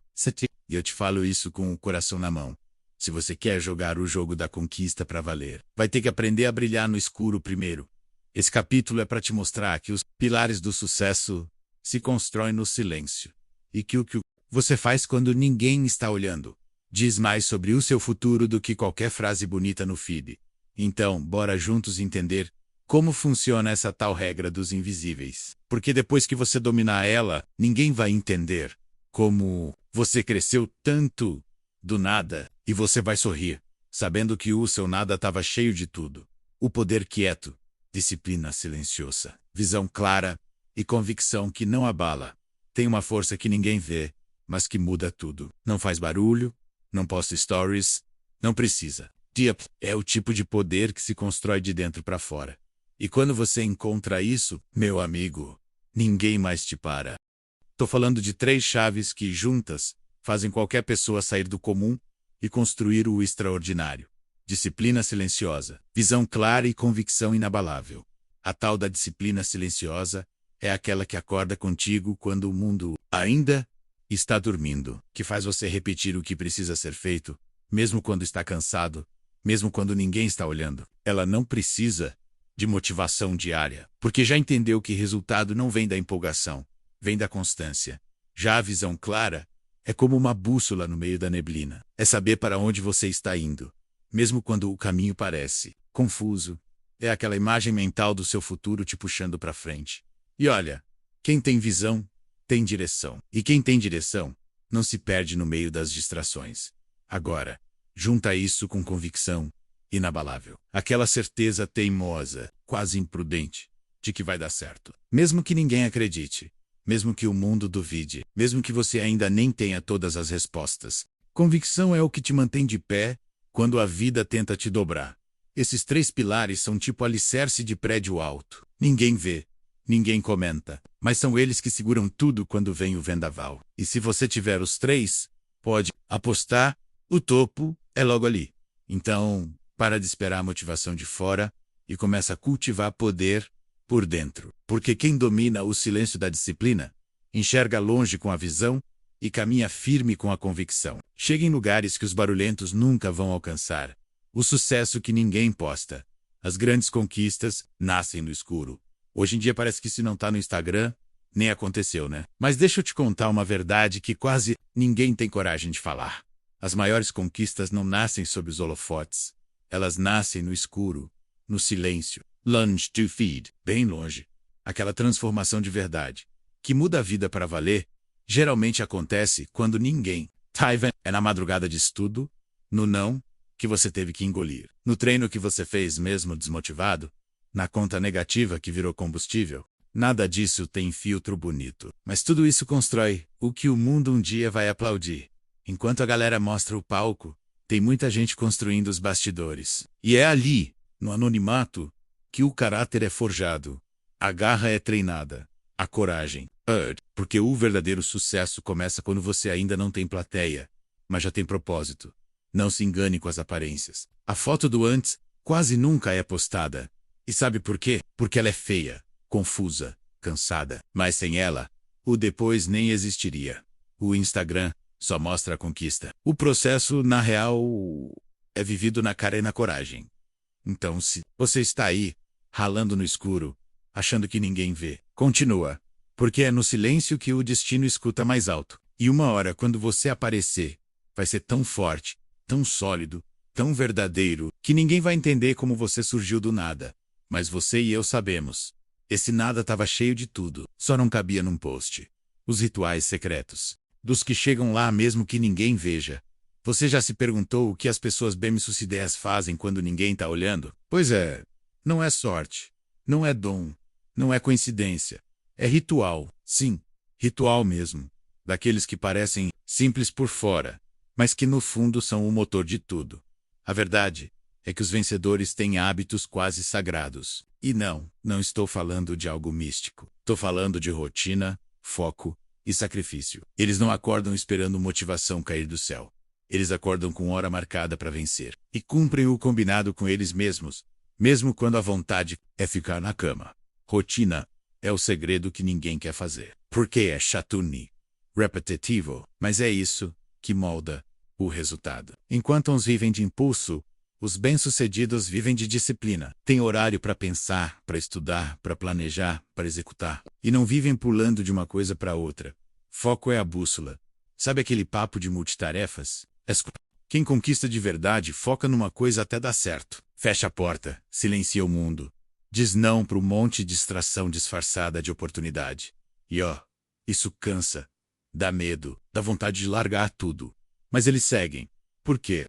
E eu te falo isso com o coração na mão. Se você quer jogar o jogo da conquista pra valer, vai ter que aprender a brilhar no escuro primeiro. Esse capítulo é para te mostrar que os pilares do sucesso se constroem no silêncio. E que o que você faz quando ninguém está olhando diz mais sobre o seu futuro do que qualquer frase bonita no feed. Então, bora juntos entender como funciona essa tal regra dos invisíveis. Porque depois que você dominar ela, ninguém vai entender como você cresceu tanto do nada, e você vai sorrir, sabendo que o seu nada estava cheio de tudo. O poder quieto, disciplina silenciosa, visão clara e convicção que não abala. Tem uma força que ninguém vê, mas que muda tudo. Não faz barulho, não posta stories, não precisa. É o tipo de poder que se constrói de dentro para fora. E quando você encontra isso, meu amigo, ninguém mais te para. Tô falando de 3 chaves que, juntas, fazem qualquer pessoa sair do comum e construir o extraordinário. Disciplina silenciosa, visão clara e convicção inabalável. A tal da disciplina silenciosa é aquela que acorda contigo quando o mundo ainda está dormindo, que faz você repetir o que precisa ser feito, mesmo quando está cansado, mesmo quando ninguém está olhando. Ela não precisa de motivação diária, porque já entendeu que resultado não vem da empolgação, vem da constância. Já a visão clara é como uma bússola no meio da neblina. É saber para onde você está indo, mesmo quando o caminho parece confuso. É aquela imagem mental do seu futuro te puxando para frente. E olha, quem tem visão, tem direção. E quem tem direção, não se perde no meio das distrações. Agora, junta isso com convicção inabalável. Aquela certeza teimosa, quase imprudente, de que vai dar certo. Mesmo que ninguém acredite, mesmo que o mundo duvide, mesmo que você ainda nem tenha todas as respostas. Convicção é o que te mantém de pé quando a vida tenta te dobrar. Esses 3 pilares são tipo alicerce de prédio alto. Ninguém vê, ninguém comenta, mas são eles que seguram tudo quando vem o vendaval. E se você tiver os 3, pode apostar, o topo é logo ali. Então, para de esperar a motivação de fora e começa a cultivar poder por dentro. Porque quem domina o silêncio da disciplina, enxerga longe com a visão e caminha firme com a convicção. Chega em lugares que os barulhentos nunca vão alcançar. O sucesso que ninguém posta. As grandes conquistas nascem no escuro. Hoje em dia parece que se não tá no Instagram, nem aconteceu, né? Mas deixa eu te contar uma verdade que quase ninguém tem coragem de falar. As maiores conquistas não nascem sob os holofotes. Elas nascem no escuro, no silêncio. Lunge to feed, bem longe. Aquela transformação de verdade, que muda a vida para valer, geralmente acontece quando ninguém tá vendo. É na madrugada de estudo, no não, que você teve que engolir. No treino que você fez mesmo desmotivado, na conta negativa que virou combustível. Nada disso tem filtro bonito. Mas tudo isso constrói o que o mundo um dia vai aplaudir. Enquanto a galera mostra o palco, tem muita gente construindo os bastidores. E é ali, no anonimato, que o caráter é forjado. A garra é treinada. A coragem. Porque o verdadeiro sucesso começa quando você ainda não tem plateia, mas já tem propósito. Não se engane com as aparências. A foto do antes quase nunca é postada. E sabe por quê? Porque ela é feia. confusa, cansada. Mas sem ela, o depois nem existiria. O Instagram só mostra a conquista. O processo, na real, é vivido na cara e na coragem. Então, se você está aí, ralando no escuro, achando que ninguém vê, continua. Porque é no silêncio que o destino escuta mais alto. E uma hora, quando você aparecer, vai ser tão forte, tão sólido, tão verdadeiro, que ninguém vai entender como você surgiu do nada. Mas você e eu sabemos. Esse nada estava cheio de tudo, só não cabia num post. Os rituais secretos. Dos que chegam lá mesmo que ninguém veja. Você já se perguntou o que as pessoas bem-sucedidas fazem quando ninguém está olhando? Pois é, não é sorte, não é dom, não é coincidência. É ritual, sim, ritual mesmo. Daqueles que parecem simples por fora, mas que no fundo são o motor de tudo. A verdade é que os vencedores têm hábitos quase sagrados. E não estou falando de algo místico. Estou falando de rotina, foco e sacrifício. Eles não acordam esperando motivação cair do céu. Eles acordam com hora marcada para vencer. E cumprem o combinado com eles mesmos, mesmo quando a vontade é ficar na cama. Rotina é o segredo que ninguém quer fazer. Porque é chatuni, repetitivo, mas é isso que molda o resultado. Enquanto uns vivem de impulso, os bem-sucedidos vivem de disciplina. Têm horário para pensar, para estudar, para planejar, para executar. E não vivem pulando de uma coisa para outra. Foco é a bússola. Sabe aquele papo de multitarefas? Quem conquista de verdade foca numa coisa até dar certo. Fecha a porta, silencia o mundo. Diz não para um monte de distração disfarçada de oportunidade. E isso cansa. Dá medo, dá vontade de largar tudo. Mas eles seguem. Por quê?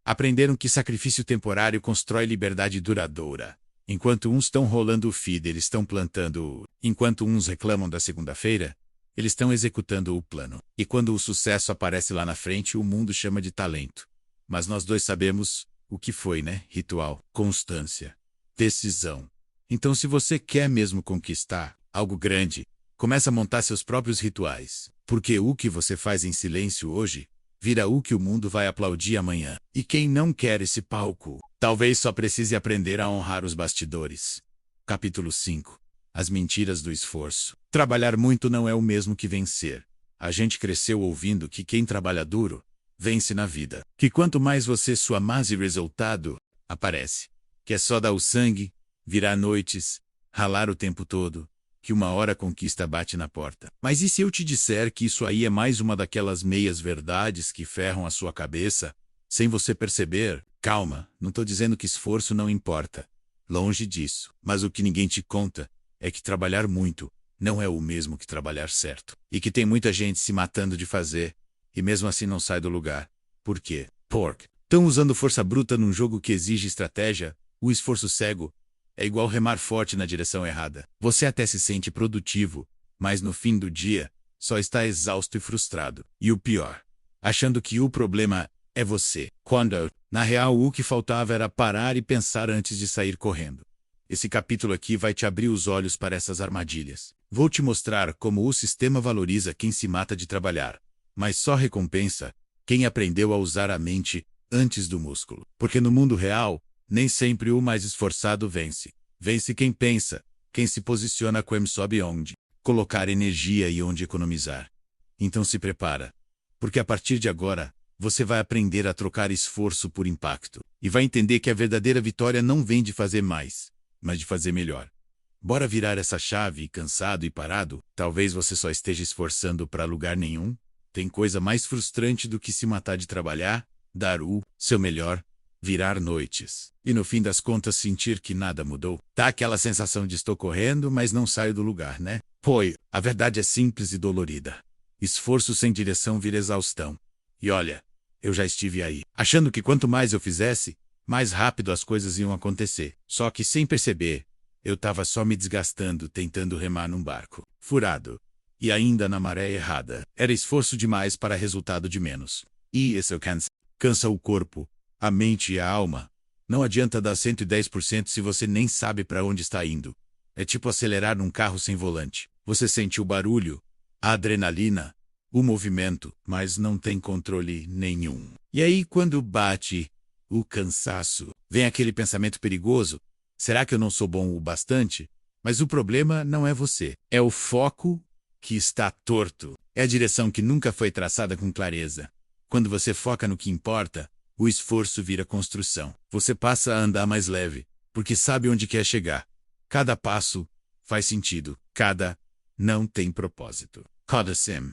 Aprenderam que sacrifício temporário constrói liberdade duradoura. Enquanto uns estão rolando o feed, eles estão plantando. Enquanto uns reclamam da segunda-feira, eles estão executando o plano. E quando o sucesso aparece lá na frente, o mundo chama de talento. Mas nós dois sabemos o que foi, né? Ritual, constância, decisão. Então, se você quer mesmo conquistar algo grande, começa a montar seus próprios rituais. Porque o que você faz em silêncio hoje vira o que o mundo vai aplaudir amanhã. E quem não quer esse palco, talvez só precise aprender a honrar os bastidores. Capítulo 5. As mentiras do esforço. Trabalhar muito não é o mesmo que vencer. A gente cresceu ouvindo que quem trabalha duro, vence na vida. Que quanto mais você sua mais resultado, aparece. Que é só dar o sangue, virar noites, ralar o tempo todo, que uma hora a conquista bate na porta. Mas e se eu te disser que isso aí é mais uma daquelas meias verdades que ferram a sua cabeça, sem você perceber? Calma, não tô dizendo que esforço não importa. Longe disso. Mas o que ninguém te conta é que trabalhar muito não é o mesmo que trabalhar certo. E que tem muita gente se matando de fazer, e mesmo assim não sai do lugar. Por quê? Estão usando força bruta num jogo que exige estratégia, o esforço cego. É igual remar forte na direção errada. Você até se sente produtivo, mas no fim do dia, só está exausto e frustrado. E o pior, achando que o problema é você. Quando, na real, o que faltava era parar e pensar antes de sair correndo. Esse capítulo aqui vai te abrir os olhos para essas armadilhas. Vou te mostrar como o sistema valoriza quem se mata de trabalhar, mas só recompensa quem aprendeu a usar a mente antes do músculo. Porque no mundo real, nem sempre o mais esforçado vence. Vence quem pensa, quem se posiciona como sobe onde colocar energia e onde economizar. Então se prepara, porque a partir de agora, você vai aprender a trocar esforço por impacto. E vai entender que a verdadeira vitória não vem de fazer mais, mas de fazer melhor. Bora virar essa chave, cansado e parado? Talvez você só esteja esforçando para lugar nenhum. Tem coisa mais frustrante do que se matar de trabalhar, dar o seu melhor, virar noites. E no fim das contas sentir que nada mudou. Tá aquela sensação de estou correndo, mas não saio do lugar, né? A verdade é simples e dolorida. Esforço sem direção vira exaustão. E olha, eu já estive aí, achando que quanto mais eu fizesse, mais rápido as coisas iam acontecer. Só que sem perceber, eu tava só me desgastando tentando remar num barco furado. E ainda na maré errada. Era esforço demais para resultado de menos. E isso cansa o corpo, a mente e a alma. Não adianta dar 110% se você nem sabe para onde está indo. É tipo acelerar num carro sem volante. Você sente o barulho, a adrenalina, o movimento, mas não tem controle nenhum. E aí quando bate o cansaço, vem aquele pensamento perigoso. Será que eu não sou bom o bastante? Mas o problema não é você. É o foco que está torto. É a direção que nunca foi traçada com clareza. Quando você foca no que importa, o esforço vira construção. Você passa a andar mais leve, porque sabe onde quer chegar. Cada passo faz sentido. Cada não tem propósito. Kodasem.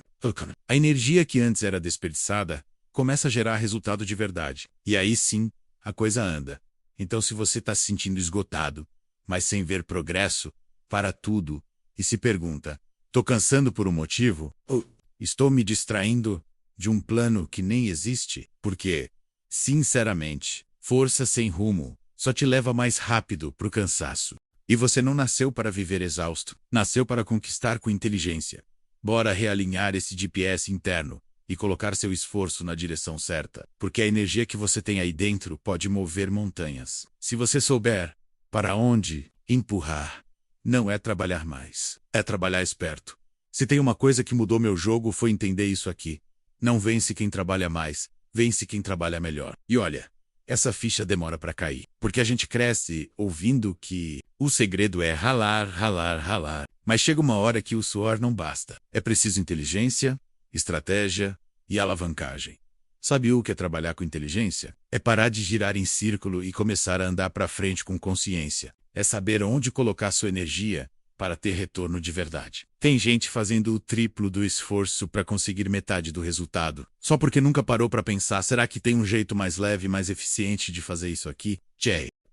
A energia que antes era desperdiçada começa a gerar resultado de verdade. E aí sim, a coisa anda. Então se você está se sentindo esgotado, mas sem ver progresso, para tudo e se pergunta: tô cansando por um motivo? Ou estou me distraindo de um plano que nem existe? Porque, sinceramente, força sem rumo só te leva mais rápido pro cansaço. E você não nasceu para viver exausto, nasceu para conquistar com inteligência. Bora realinhar esse GPS interno e colocar seu esforço na direção certa, porque a energia que você tem aí dentro pode mover montanhas. Se você souber para onde empurrar, não é trabalhar mais, é trabalhar esperto. Se tem uma coisa que mudou meu jogo foi entender isso aqui. Não vence quem trabalha mais, vence quem trabalha melhor. E olha, essa ficha demora para cair, porque a gente cresce ouvindo que o segredo é ralar, ralar, ralar. Mas chega uma hora que o suor não basta. É preciso inteligência, estratégia e alavancagem. Sabe o que é trabalhar com inteligência? É parar de girar em círculo e começar a andar para frente com consciência. É saber onde colocar sua energia para ter retorno de verdade. Tem gente fazendo o triplo do esforço para conseguir metade do resultado, só porque nunca parou para pensar: será que tem um jeito mais leve e mais eficiente de fazer isso aqui?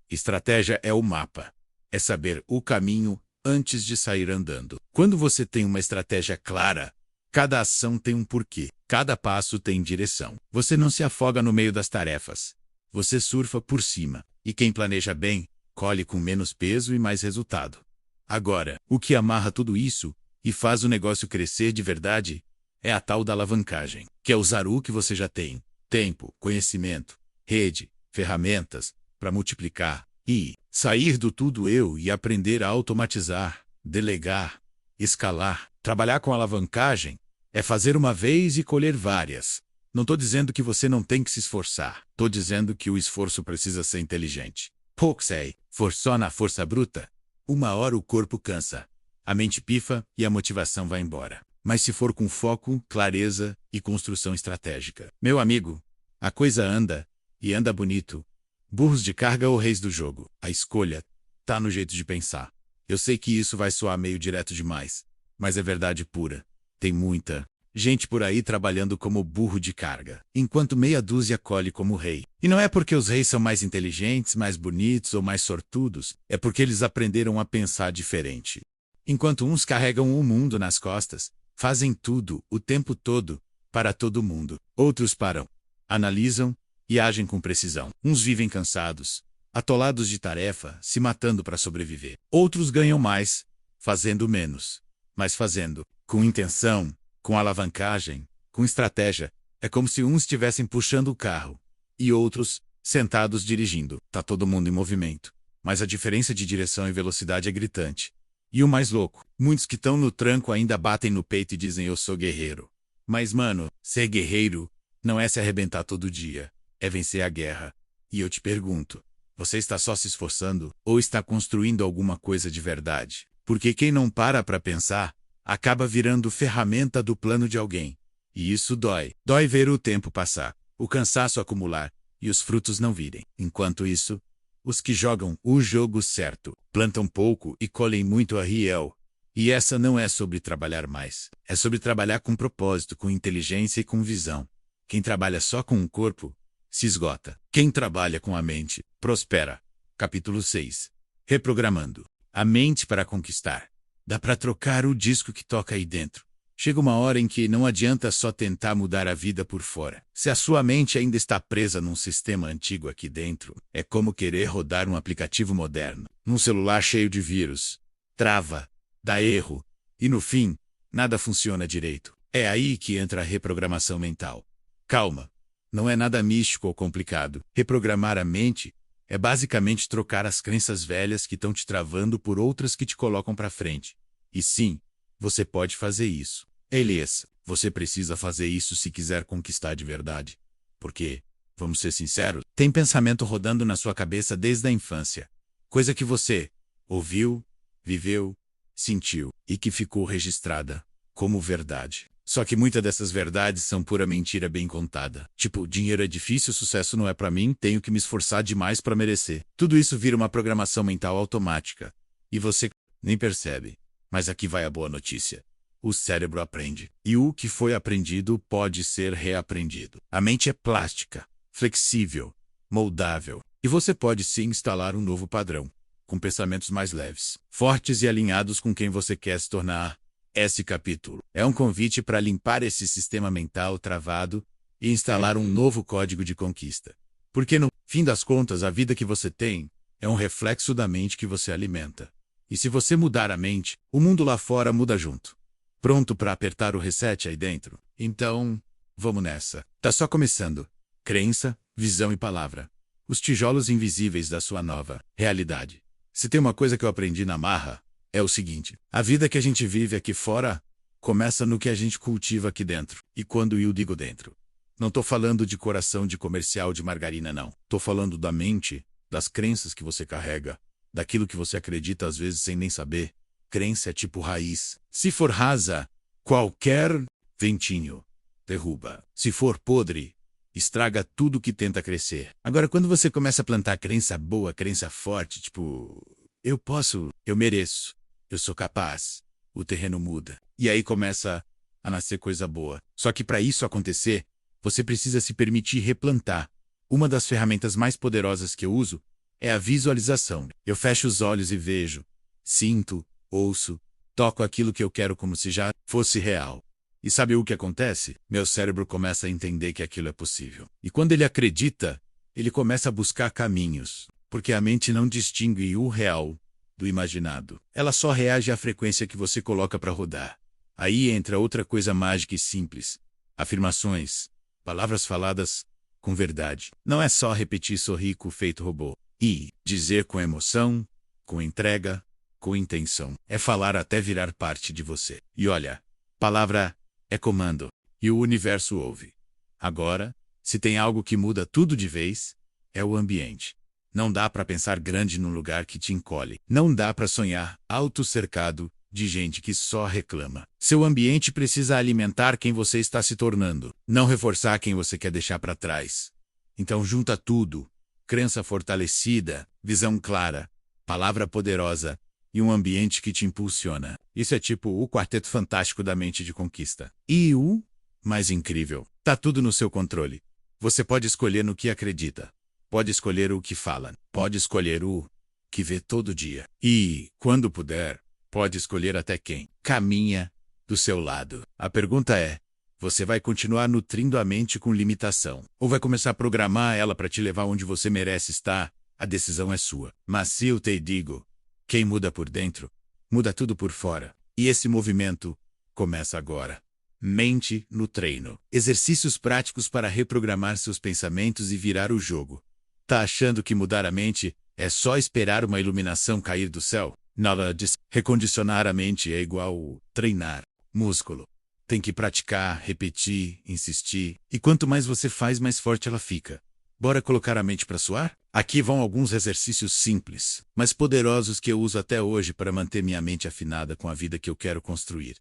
Estratégia é o mapa. É saber o caminho antes de sair andando. Quando você tem uma estratégia clara, cada ação tem um porquê, cada passo tem direção. Você não se afoga no meio das tarefas. Você surfa por cima. E quem planeja bem, colhe com menos peso e mais resultado. Agora, o que amarra tudo isso e faz o negócio crescer de verdade é a tal da alavancagem, que é usar o que você já tem: tempo, conhecimento, rede, ferramentas, para multiplicar e sair do tudo eu e aprender a automatizar, delegar, escalar. Trabalhar com alavancagem é fazer uma vez e colher várias. Não estou dizendo que você não tem que se esforçar. Estou dizendo que o esforço precisa ser inteligente. Pouxei, forçou na força bruta. Uma hora o corpo cansa, a mente pifa e a motivação vai embora. Mas se for com foco, clareza e construção estratégica, meu amigo, a coisa anda, e anda bonito. Burros de carga ou reis do jogo? A escolha tá no jeito de pensar. Eu sei que isso vai soar meio direto demais, mas é verdade pura. Tem muita gente por aí trabalhando como burro de carga, enquanto meia dúzia colhe como rei. E não é porque os reis são mais inteligentes, mais bonitos ou mais sortudos, é porque eles aprenderam a pensar diferente. Enquanto uns carregam o mundo nas costas, fazem tudo, o tempo todo, para todo mundo. Outros param, analisam e agem com precisão. Uns vivem cansados, atolados de tarefa, se matando para sobreviver. Outros ganham mais, fazendo menos, mas fazendo com intenção, com alavancagem, com estratégia. É como se uns estivessem puxando o carro e outros sentados dirigindo. Tá todo mundo em movimento, mas a diferença de direção e velocidade é gritante. E o mais louco, muitos que estão no tranco ainda batem no peito e dizem: eu sou guerreiro. Mas mano, ser guerreiro não é se arrebentar todo dia, é vencer a guerra. E eu te pergunto, você está só se esforçando ou está construindo alguma coisa de verdade? Porque quem não para pensar acaba virando ferramenta do plano de alguém. E isso dói. Dói ver o tempo passar, o cansaço acumular e os frutos não virem. Enquanto isso, os que jogam o jogo certo plantam pouco e colhem muito a riel. E essa não é sobre trabalhar mais. É sobre trabalhar com propósito, com inteligência e com visão. Quem trabalha só com o corpo se esgota. Quem trabalha com a mente prospera. Capítulo 6. Reprogramando a mente para conquistar. Dá para trocar o disco que toca aí dentro. Chega uma hora em que não adianta só tentar mudar a vida por fora. Se a sua mente ainda está presa num sistema antigo aqui dentro, é como querer rodar um aplicativo moderno, num celular cheio de vírus. Trava, dá erro, e no fim, nada funciona direito. É aí que entra a reprogramação mental. Calma, não é nada místico ou complicado. Reprogramar a mente é basicamente trocar as crenças velhas que estão te travando por outras que te colocam para frente. E sim, você pode fazer isso. Elias, você precisa fazer isso se quiser conquistar de verdade. Porque, vamos ser sinceros, tem pensamento rodando na sua cabeça desde a infância. Coisa que você ouviu, viveu, sentiu e que ficou registrada como verdade. Só que muitas dessas verdades são pura mentira bem contada. Tipo, dinheiro é difícil, sucesso não é pra mim, tenho que me esforçar demais pra merecer. Tudo isso vira uma programação mental automática. E você nem percebe. Mas aqui vai a boa notícia. O cérebro aprende. E o que foi aprendido pode ser reaprendido. A mente é plástica, flexível, moldável. E você pode se instalar um novo padrão, com pensamentos mais leves, fortes e alinhados com quem você quer se tornar. Esse capítulo é um convite para limpar esse sistema mental travado e instalar um novo código de conquista. Porque no fim das contas, a vida que você tem é um reflexo da mente que você alimenta. E se você mudar a mente, o mundo lá fora muda junto. Pronto para apertar o reset aí dentro? Então, vamos nessa. Tá só começando. Crença, visão e palavra. Os tijolos invisíveis da sua nova realidade. Se tem uma coisa que eu aprendi na marra, é o seguinte: a vida que a gente vive aqui fora começa no que a gente cultiva aqui dentro. E quando eu digo dentro, não tô falando de coração de comercial de margarina, não. Tô falando da mente, das crenças que você carrega, daquilo que você acredita às vezes sem nem saber. Crença é tipo raiz. Se for rasa, qualquer ventinho derruba. Se for podre, estraga tudo que tenta crescer. Agora, quando você começa a plantar crença boa, crença forte, tipo, eu posso, eu mereço, eu sou capaz, o terreno muda. E aí começa a nascer coisa boa. Só que para isso acontecer, você precisa se permitir replantar. Uma das ferramentas mais poderosas que eu uso é a visualização. Eu fecho os olhos e vejo, sinto, ouço, toco aquilo que eu quero como se já fosse real. E sabe o que acontece? Meu cérebro começa a entender que aquilo é possível. E quando ele acredita, ele começa a buscar caminhos. Porque a mente não distingue o real do imaginado. Ela só reage à frequência que você coloca para rodar. Aí entra outra coisa mágica e simples. Afirmações. Palavras faladas com verdade. Não é só repetir sorrir com feito robô. E dizer com emoção, com entrega, com intenção. É falar até virar parte de você. E olha, palavra é comando. E o universo ouve. Agora, se tem algo que muda tudo de vez, é o ambiente. Não dá para pensar grande num lugar que te encolhe. Não dá para sonhar auto-cercado de gente que só reclama. Seu ambiente precisa alimentar quem você está se tornando, não reforçar quem você quer deixar para trás. Então junta tudo. Crença fortalecida, visão clara, palavra poderosa e um ambiente que te impulsiona. Isso é tipo o quarteto fantástico da mente de conquista. E o mais incrível, tá tudo no seu controle. Você pode escolher no que acredita. Pode escolher o que fala. Pode escolher o que vê todo dia. E, quando puder, pode escolher até quem caminha do seu lado. A pergunta é: você vai continuar nutrindo a mente com limitação? Ou vai começar a programar ela para te levar onde você merece estar? A decisão é sua. Mas se eu te digo, quem muda por dentro, muda tudo por fora. E esse movimento começa agora. Mente no treino. Exercícios práticos para reprogramar seus pensamentos e virar o jogo. Tá achando que mudar a mente é só esperar uma iluminação cair do céu? Nada disso. Recondicionar a mente é igual treinar músculo. Tem que praticar, repetir, insistir. E quanto mais você faz, mais forte ela fica. Bora colocar a mente para suar? Aqui vão alguns exercícios simples, mas poderosos que eu uso até hoje para manter minha mente afinada com a vida que eu quero construir.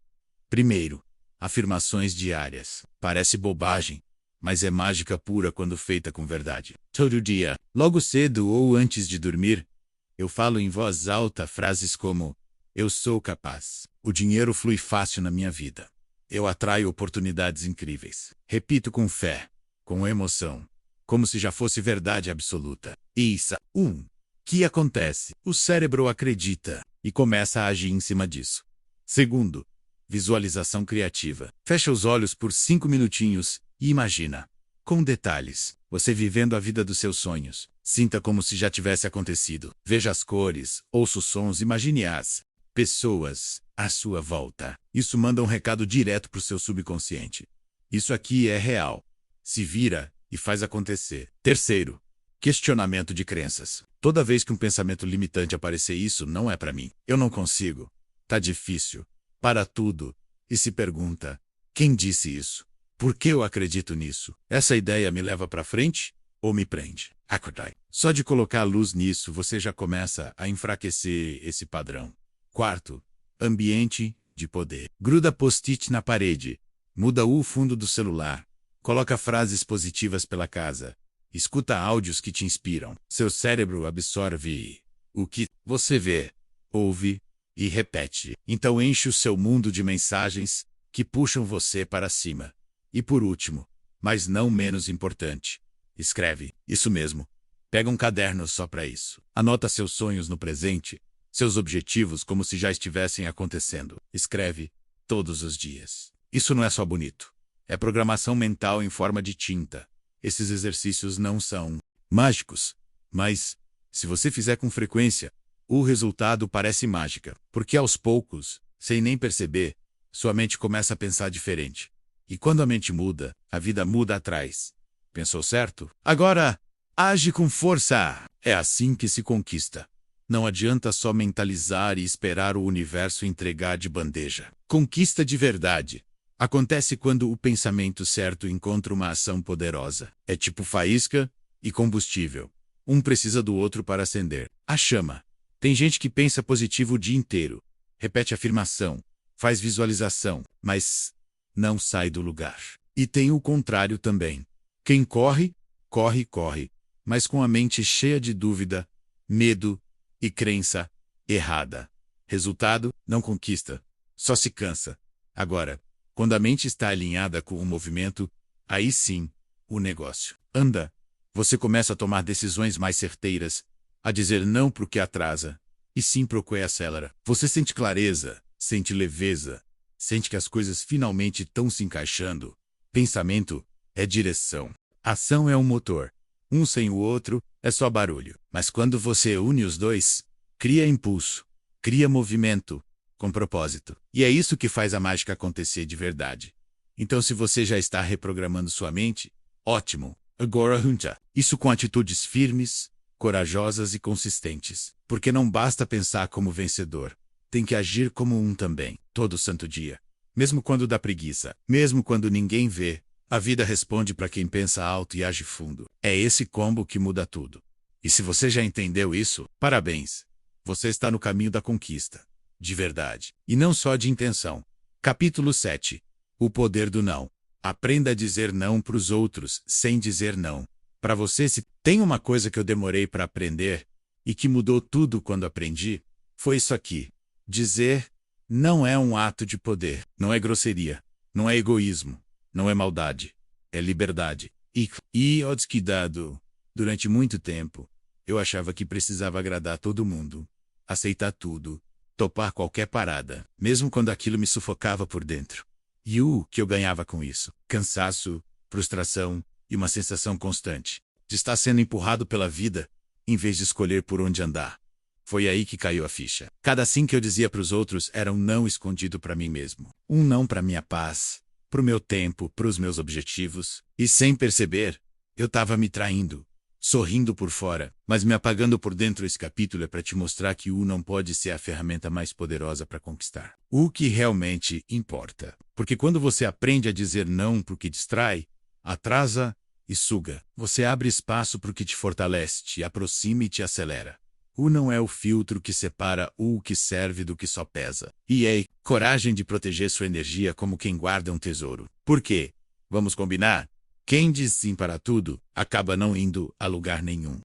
Primeiro, afirmações diárias. Parece bobagem, mas é mágica pura quando feita com verdade. Todo dia, logo cedo ou antes de dormir, eu falo em voz alta frases como: eu sou capaz. O dinheiro flui fácil na minha vida. Eu atraio oportunidades incríveis. Repito com fé, com emoção, como se já fosse verdade absoluta. Isso. Que acontece? O cérebro acredita e começa a agir em cima disso. Segundo, visualização criativa. Fecha os olhos por 5 minutinhos e imagina, com detalhes, você vivendo a vida dos seus sonhos. Sinta como se já tivesse acontecido. Veja as cores, ouça os sons, imagine as pessoas à sua volta. Isso manda um recado direto para o seu subconsciente. Isso aqui é real. Se vira e faz acontecer. Terceiro, questionamento de crenças. Toda vez que um pensamento limitante aparecer, isso não é para mim. Eu não consigo. Tá difícil. Para tudo. E se pergunta: quem disse isso? Por que eu acredito nisso? Essa ideia me leva para frente ou me prende? Acordai. Só de colocar a luz nisso, você já começa a enfraquecer esse padrão. Quarto, ambiente de poder. Gruda post-it na parede. Muda o fundo do celular. Coloca frases positivas pela casa. Escuta áudios que te inspiram. Seu cérebro absorve o que você vê, ouve e repete. Então enche o seu mundo de mensagens que puxam você para cima. E por último, mas não menos importante, escreve. Isso mesmo. Pega um caderno só para isso. Anota seus sonhos no presente, seus objetivos como se já estivessem acontecendo. Escreve todos os dias. Isso não é só bonito. É programação mental em forma de tinta. Esses exercícios não são mágicos, mas, se você fizer com frequência, o resultado parece mágica, porque aos poucos, sem nem perceber, sua mente começa a pensar diferente. E quando a mente muda, a vida muda atrás. Pensou certo? Agora, age com força! É assim que se conquista. Não adianta só mentalizar e esperar o universo entregar de bandeja. Conquista de verdade acontece quando o pensamento certo encontra uma ação poderosa. É tipo faísca e combustível. Um precisa do outro para acender a chama. Tem gente que pensa positivo o dia inteiro, repete afirmação, faz visualização, mas não sai do lugar. E tem o contrário também. Quem corre, corre, mas com a mente cheia de dúvida, medo e crença errada. Resultado, não conquista, só se cansa. Agora, quando a mente está alinhada com o movimento, aí sim, o negócio anda. Você começa a tomar decisões mais certeiras, a dizer não pro que atrasa, e sim pro que acelera. Você sente clareza, sente leveza, sente que as coisas finalmente estão se encaixando. Pensamento é direção. Ação é um motor. Um sem o outro é só barulho. Mas quando você une os dois, cria impulso, cria movimento, com propósito. E é isso que faz a mágica acontecer de verdade. Então, se você já está reprogramando sua mente, ótimo. Agora junta isso com atitudes firmes, corajosas e consistentes. Porque não basta pensar como vencedor. Tem que agir como um também, todo santo dia. Mesmo quando dá preguiça, mesmo quando ninguém vê, a vida responde para quem pensa alto e age fundo. É esse combo que muda tudo. E se você já entendeu isso, parabéns. Você está no caminho da conquista. De verdade. E não só de intenção. Capítulo 7. O poder do não. Aprenda a dizer não para os outros, sem dizer não. Para você, se tem uma coisa que eu demorei para aprender, e que mudou tudo quando aprendi, foi isso aqui. Dizer não é um ato de poder. Não é grosseria. Não é egoísmo. Não é maldade. É liberdade. E descuidado. Durante muito tempo, eu achava que precisava agradar todo mundo. Aceitar tudo. Topar qualquer parada, mesmo quando aquilo me sufocava por dentro. E o que eu ganhava com isso? Cansaço, frustração e uma sensação constante de estar sendo empurrado pela vida, em vez de escolher por onde andar. Foi aí que caiu a ficha. Cada sim que eu dizia para os outros era um não escondido para mim mesmo. Um não para minha paz, para o meu tempo, para os meus objetivos. E sem perceber, eu estava me traindo. Sorrindo por fora, mas me apagando por dentro. Esse capítulo é para te mostrar que o não pode ser a ferramenta mais poderosa para conquistar o que realmente importa. Porque quando você aprende a dizer não para o que distrai, atrasa e suga, você abre espaço para o que te fortalece, te aproxima e te acelera. O não é o filtro que separa o que serve do que só pesa. E é coragem de proteger sua energia como quem guarda um tesouro. Por quê? Vamos combinar? Quem diz sim para tudo, acaba não indo a lugar nenhum.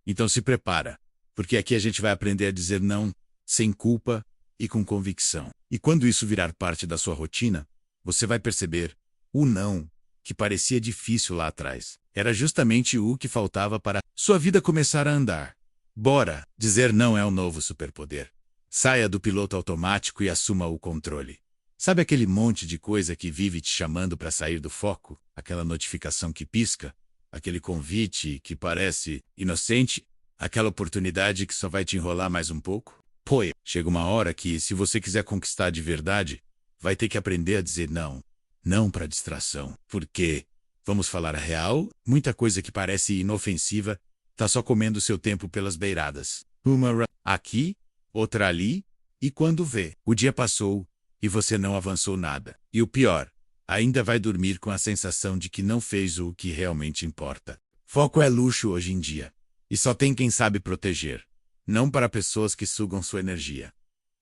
Então se prepara, porque aqui a gente vai aprender a dizer não, sem culpa e com convicção. E quando isso virar parte da sua rotina, você vai perceber, o não, que parecia difícil lá atrás, era justamente o que faltava para sua vida começar a andar. Bora! Dizer não é um novo superpoder. Saia do piloto automático e assuma o controle. Sabe aquele monte de coisa que vive te chamando para sair do foco? Aquela notificação que pisca? Aquele convite que parece inocente? Aquela oportunidade que só vai te enrolar mais um pouco? Pô, chega uma hora que, se você quiser conquistar de verdade, vai ter que aprender a dizer não. Não para distração. Porque, vamos falar a real, muita coisa que parece inofensiva tá só comendo seu tempo pelas beiradas. Uma aqui, outra ali, e quando vê, o dia passou e você não avançou nada. E o pior, ainda vai dormir com a sensação de que não fez o que realmente importa. Foco é luxo hoje em dia. E só tem quem sabe proteger. Não para pessoas que sugam sua energia.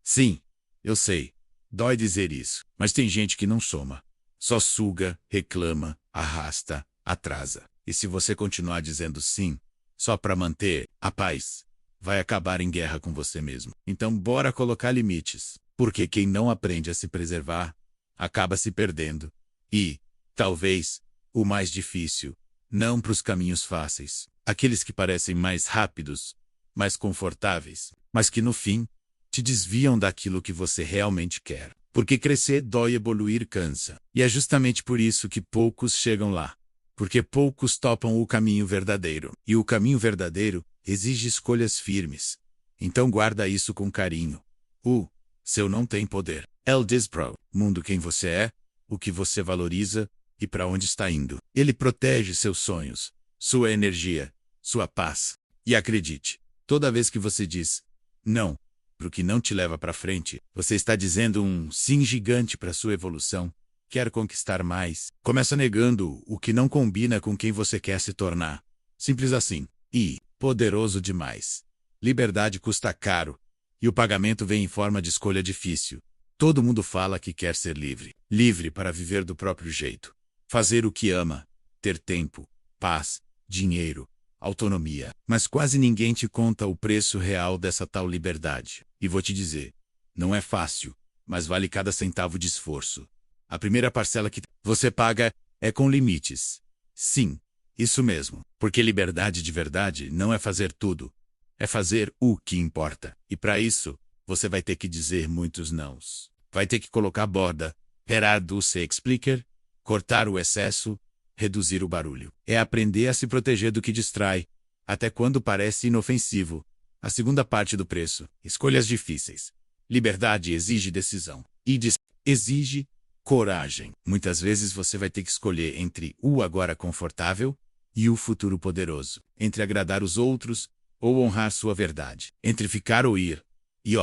Sim, eu sei. Dói dizer isso, mas tem gente que não soma. Só suga, reclama, arrasta, atrasa. E se você continuar dizendo sim, só para manter a paz, vai acabar em guerra com você mesmo. Então bora colocar limites, porque quem não aprende a se preservar, acaba se perdendo. E, talvez, o mais difícil, não para os caminhos fáceis, aqueles que parecem mais rápidos, mais confortáveis, mas que no fim, te desviam daquilo que você realmente quer. Porque crescer dói, evoluir cansa. E é justamente por isso que poucos chegam lá. Porque poucos topam o caminho verdadeiro. E o caminho verdadeiro exige escolhas firmes. Então guarda isso com carinho. O seu não tem poder. Eldis Pro. Mundo quem você é, o que você valoriza e para onde está indo. Ele protege seus sonhos, sua energia, sua paz. E acredite, toda vez que você diz não para o que não te leva para frente, você está dizendo um sim gigante para sua evolução. Quer conquistar mais. Começa negando o que não combina com quem você quer se tornar. Simples assim. E, poderoso demais. Liberdade custa caro. E o pagamento vem em forma de escolha difícil. Todo mundo fala que quer ser livre. Livre para viver do próprio jeito. Fazer o que ama. Ter tempo, paz, dinheiro, autonomia. Mas quase ninguém te conta o preço real dessa tal liberdade. E vou te dizer, não é fácil, mas vale cada centavo de esforço. A primeira parcela que você paga é com limites. Sim, isso mesmo. Porque liberdade de verdade não é fazer tudo. É fazer o que importa. E para isso, você vai ter que dizer muitos nãos. Vai ter que colocar borda, parar do se explicar, cortar o excesso, reduzir o barulho. É aprender a se proteger do que distrai, até quando parece inofensivo. A segunda parte do preço. Escolhas difíceis. Liberdade exige decisão. E exige coragem. Muitas vezes você vai ter que escolher entre o agora confortável e o futuro poderoso. Entre agradar os outros ou honrar sua verdade. Entre ficar ou ir. E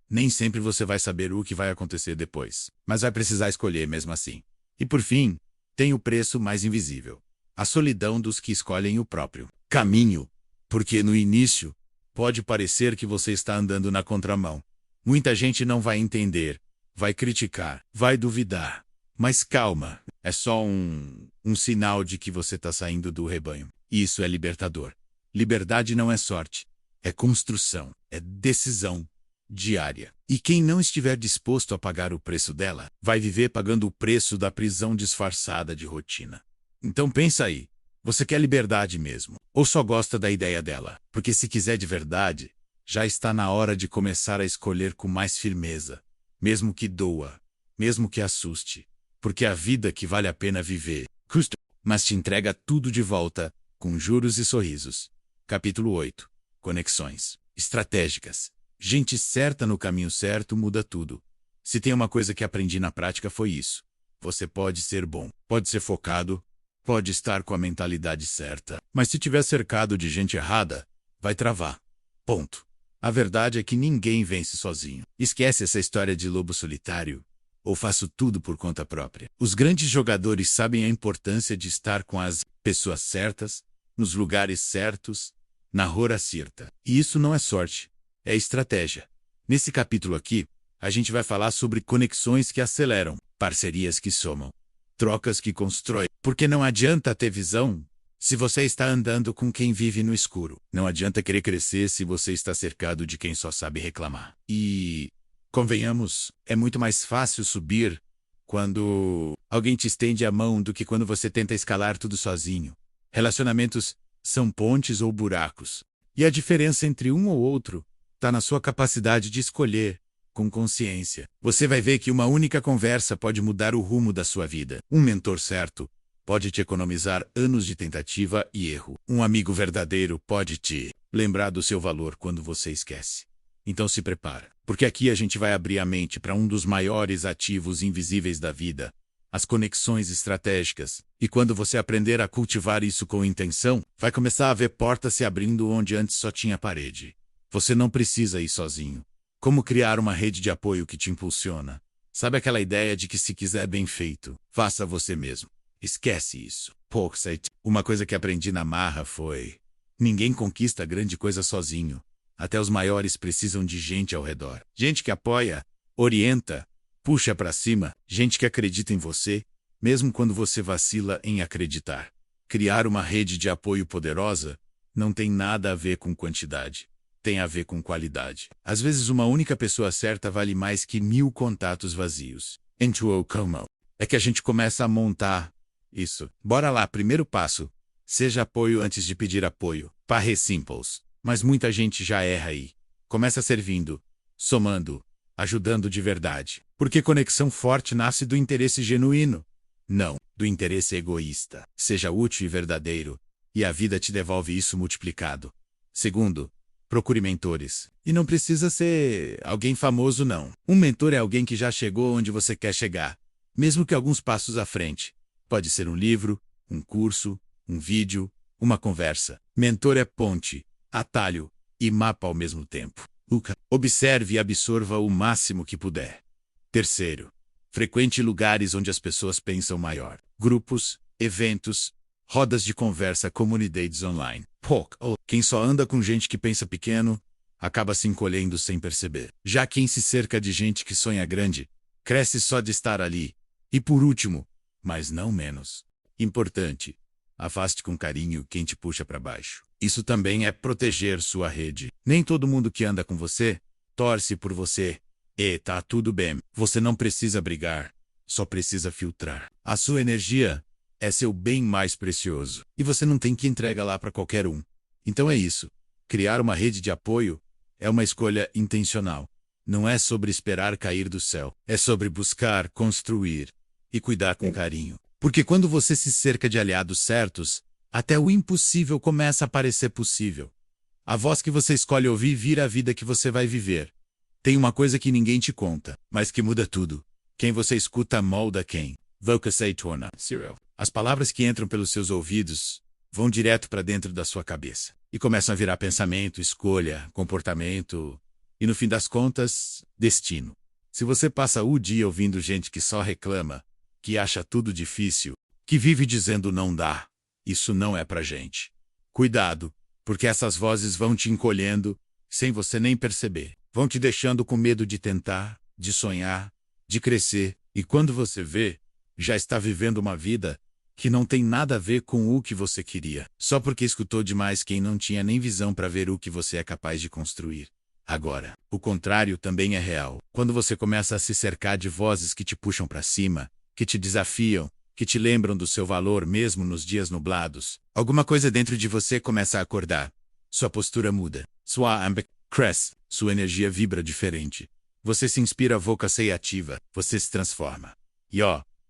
nem sempre você vai saber o que vai acontecer depois. Mas vai precisar escolher mesmo assim. E por fim, tem o preço mais invisível. A solidão dos que escolhem o próprio caminho. Porque no início, pode parecer que você está andando na contramão. Muita gente não vai entender, vai criticar, vai duvidar. Mas calma, é só um sinal de que você está saindo do rebanho. E isso é libertador. Liberdade não é sorte, é construção, é decisão diária. E quem não estiver disposto a pagar o preço dela, vai viver pagando o preço da prisão disfarçada de rotina. Então pensa aí, você quer liberdade mesmo? Ou só gosta da ideia dela? Porque se quiser de verdade, já está na hora de começar a escolher com mais firmeza. Mesmo que doa, mesmo que assuste. Porque a vida que vale a pena viver, custa, mas te entrega tudo de volta, com juros e sorrisos. Capítulo 8. Conexões estratégicas. Gente certa no caminho certo muda tudo. Se tem uma coisa que aprendi na prática foi isso. Você pode ser bom, pode ser focado, pode estar com a mentalidade certa, mas se tiver cercado de gente errada, vai travar. Ponto. A verdade é que ninguém vence sozinho. Esquece essa história de lobo solitário. Ou faço tudo por conta própria. Os grandes jogadores sabem a importância de estar com as pessoas certas, nos lugares certos, na hora certa. E isso não é sorte, é estratégia. Nesse capítulo aqui, a gente vai falar sobre conexões que aceleram, parcerias que somam, trocas que constroem. Porque não adianta ter visão se você está andando com quem vive no escuro. Não adianta querer crescer se você está cercado de quem só sabe reclamar. E, convenhamos, é muito mais fácil subir quando alguém te estende a mão do que quando você tenta escalar tudo sozinho. Relacionamentos são pontes ou buracos. E a diferença entre um ou outro está na sua capacidade de escolher com consciência. Você vai ver que uma única conversa pode mudar o rumo da sua vida. Um mentor certo pode te economizar anos de tentativa e erro. Um amigo verdadeiro pode te lembrar do seu valor quando você esquece. Então se prepara, porque aqui a gente vai abrir a mente para um dos maiores ativos invisíveis da vida, as conexões estratégicas. E quando você aprender a cultivar isso com intenção, vai começar a ver portas se abrindo onde antes só tinha parede. Você não precisa ir sozinho. Como criar uma rede de apoio que te impulsiona? Sabe aquela ideia de que se quiser bem feito, faça você mesmo? Esquece isso. Uma coisa que aprendi na marra foi: ninguém conquista grande coisa sozinho. Até os maiores precisam de gente ao redor. Gente que apoia, orienta, puxa pra cima. Gente que acredita em você, mesmo quando você vacila em acreditar. Criar uma rede de apoio poderosa não tem nada a ver com quantidade. Tem a ver com qualidade. Às vezes uma única pessoa certa vale mais que 1000 contatos vazios. Como? É que a gente começa a montar isso. Bora lá, primeiro passo. Seja apoio antes de pedir apoio. Parre simples. Mas muita gente já erra aí. Começa servindo, somando, ajudando de verdade. Porque conexão forte nasce do interesse genuíno. Não, do interesse egoísta. Seja útil e verdadeiro, e a vida te devolve isso multiplicado. Segundo, procure mentores. E não precisa ser alguém famoso, não. Um mentor é alguém que já chegou onde você quer chegar, mesmo que alguns passos à frente. Pode ser um livro, um curso, um vídeo, uma conversa. Mentor é ponte, atalho e mapa ao mesmo tempo. Observe e absorva o máximo que puder. Terceiro, frequente lugares onde as pessoas pensam maior. Grupos, eventos, rodas de conversa, comunidades online. Quem só anda com gente que pensa pequeno, acaba se encolhendo sem perceber. Já quem se cerca de gente que sonha grande, cresce só de estar ali. E por último, mas não menos importante, afaste com carinho quem te puxa para baixo. Isso também é proteger sua rede. Nem todo mundo que anda com você torce por você. E tá tudo bem. Você não precisa brigar, só precisa filtrar. A sua energia é seu bem mais precioso. E você não tem que entregar lá para qualquer um. Então é isso. Criar uma rede de apoio é uma escolha intencional. Não é sobre esperar cair do céu. É sobre buscar, construir e cuidar com carinho. Porque quando você se cerca de aliados certos, até o impossível começa a parecer possível. A voz que você escolhe ouvir vira a vida que você vai viver. Tem uma coisa que ninguém te conta, mas que muda tudo. Quem você escuta molda quem. As palavras que entram pelos seus ouvidos vão direto para dentro da sua cabeça e começam a virar pensamento, escolha, comportamento e, no fim das contas, destino. Se você passa o dia ouvindo gente que só reclama, que acha tudo difícil, que vive dizendo não dá, isso não é pra gente. Cuidado, porque essas vozes vão te encolhendo sem você nem perceber. Vão te deixando com medo de tentar, de sonhar, de crescer. E quando você vê, já está vivendo uma vida que não tem nada a ver com o que você queria. Só porque escutou demais quem não tinha nem visão para ver o que você é capaz de construir. Agora, o contrário também é real. Quando você começa a se cercar de vozes que te puxam para cima, que te desafiam, que te lembram do seu valor mesmo nos dias nublados, alguma coisa dentro de você começa a acordar. Sua postura muda. Sua ambição cresce. Sua energia vibra diferente. Você se inspira, voca-se ativa. Você se transforma. E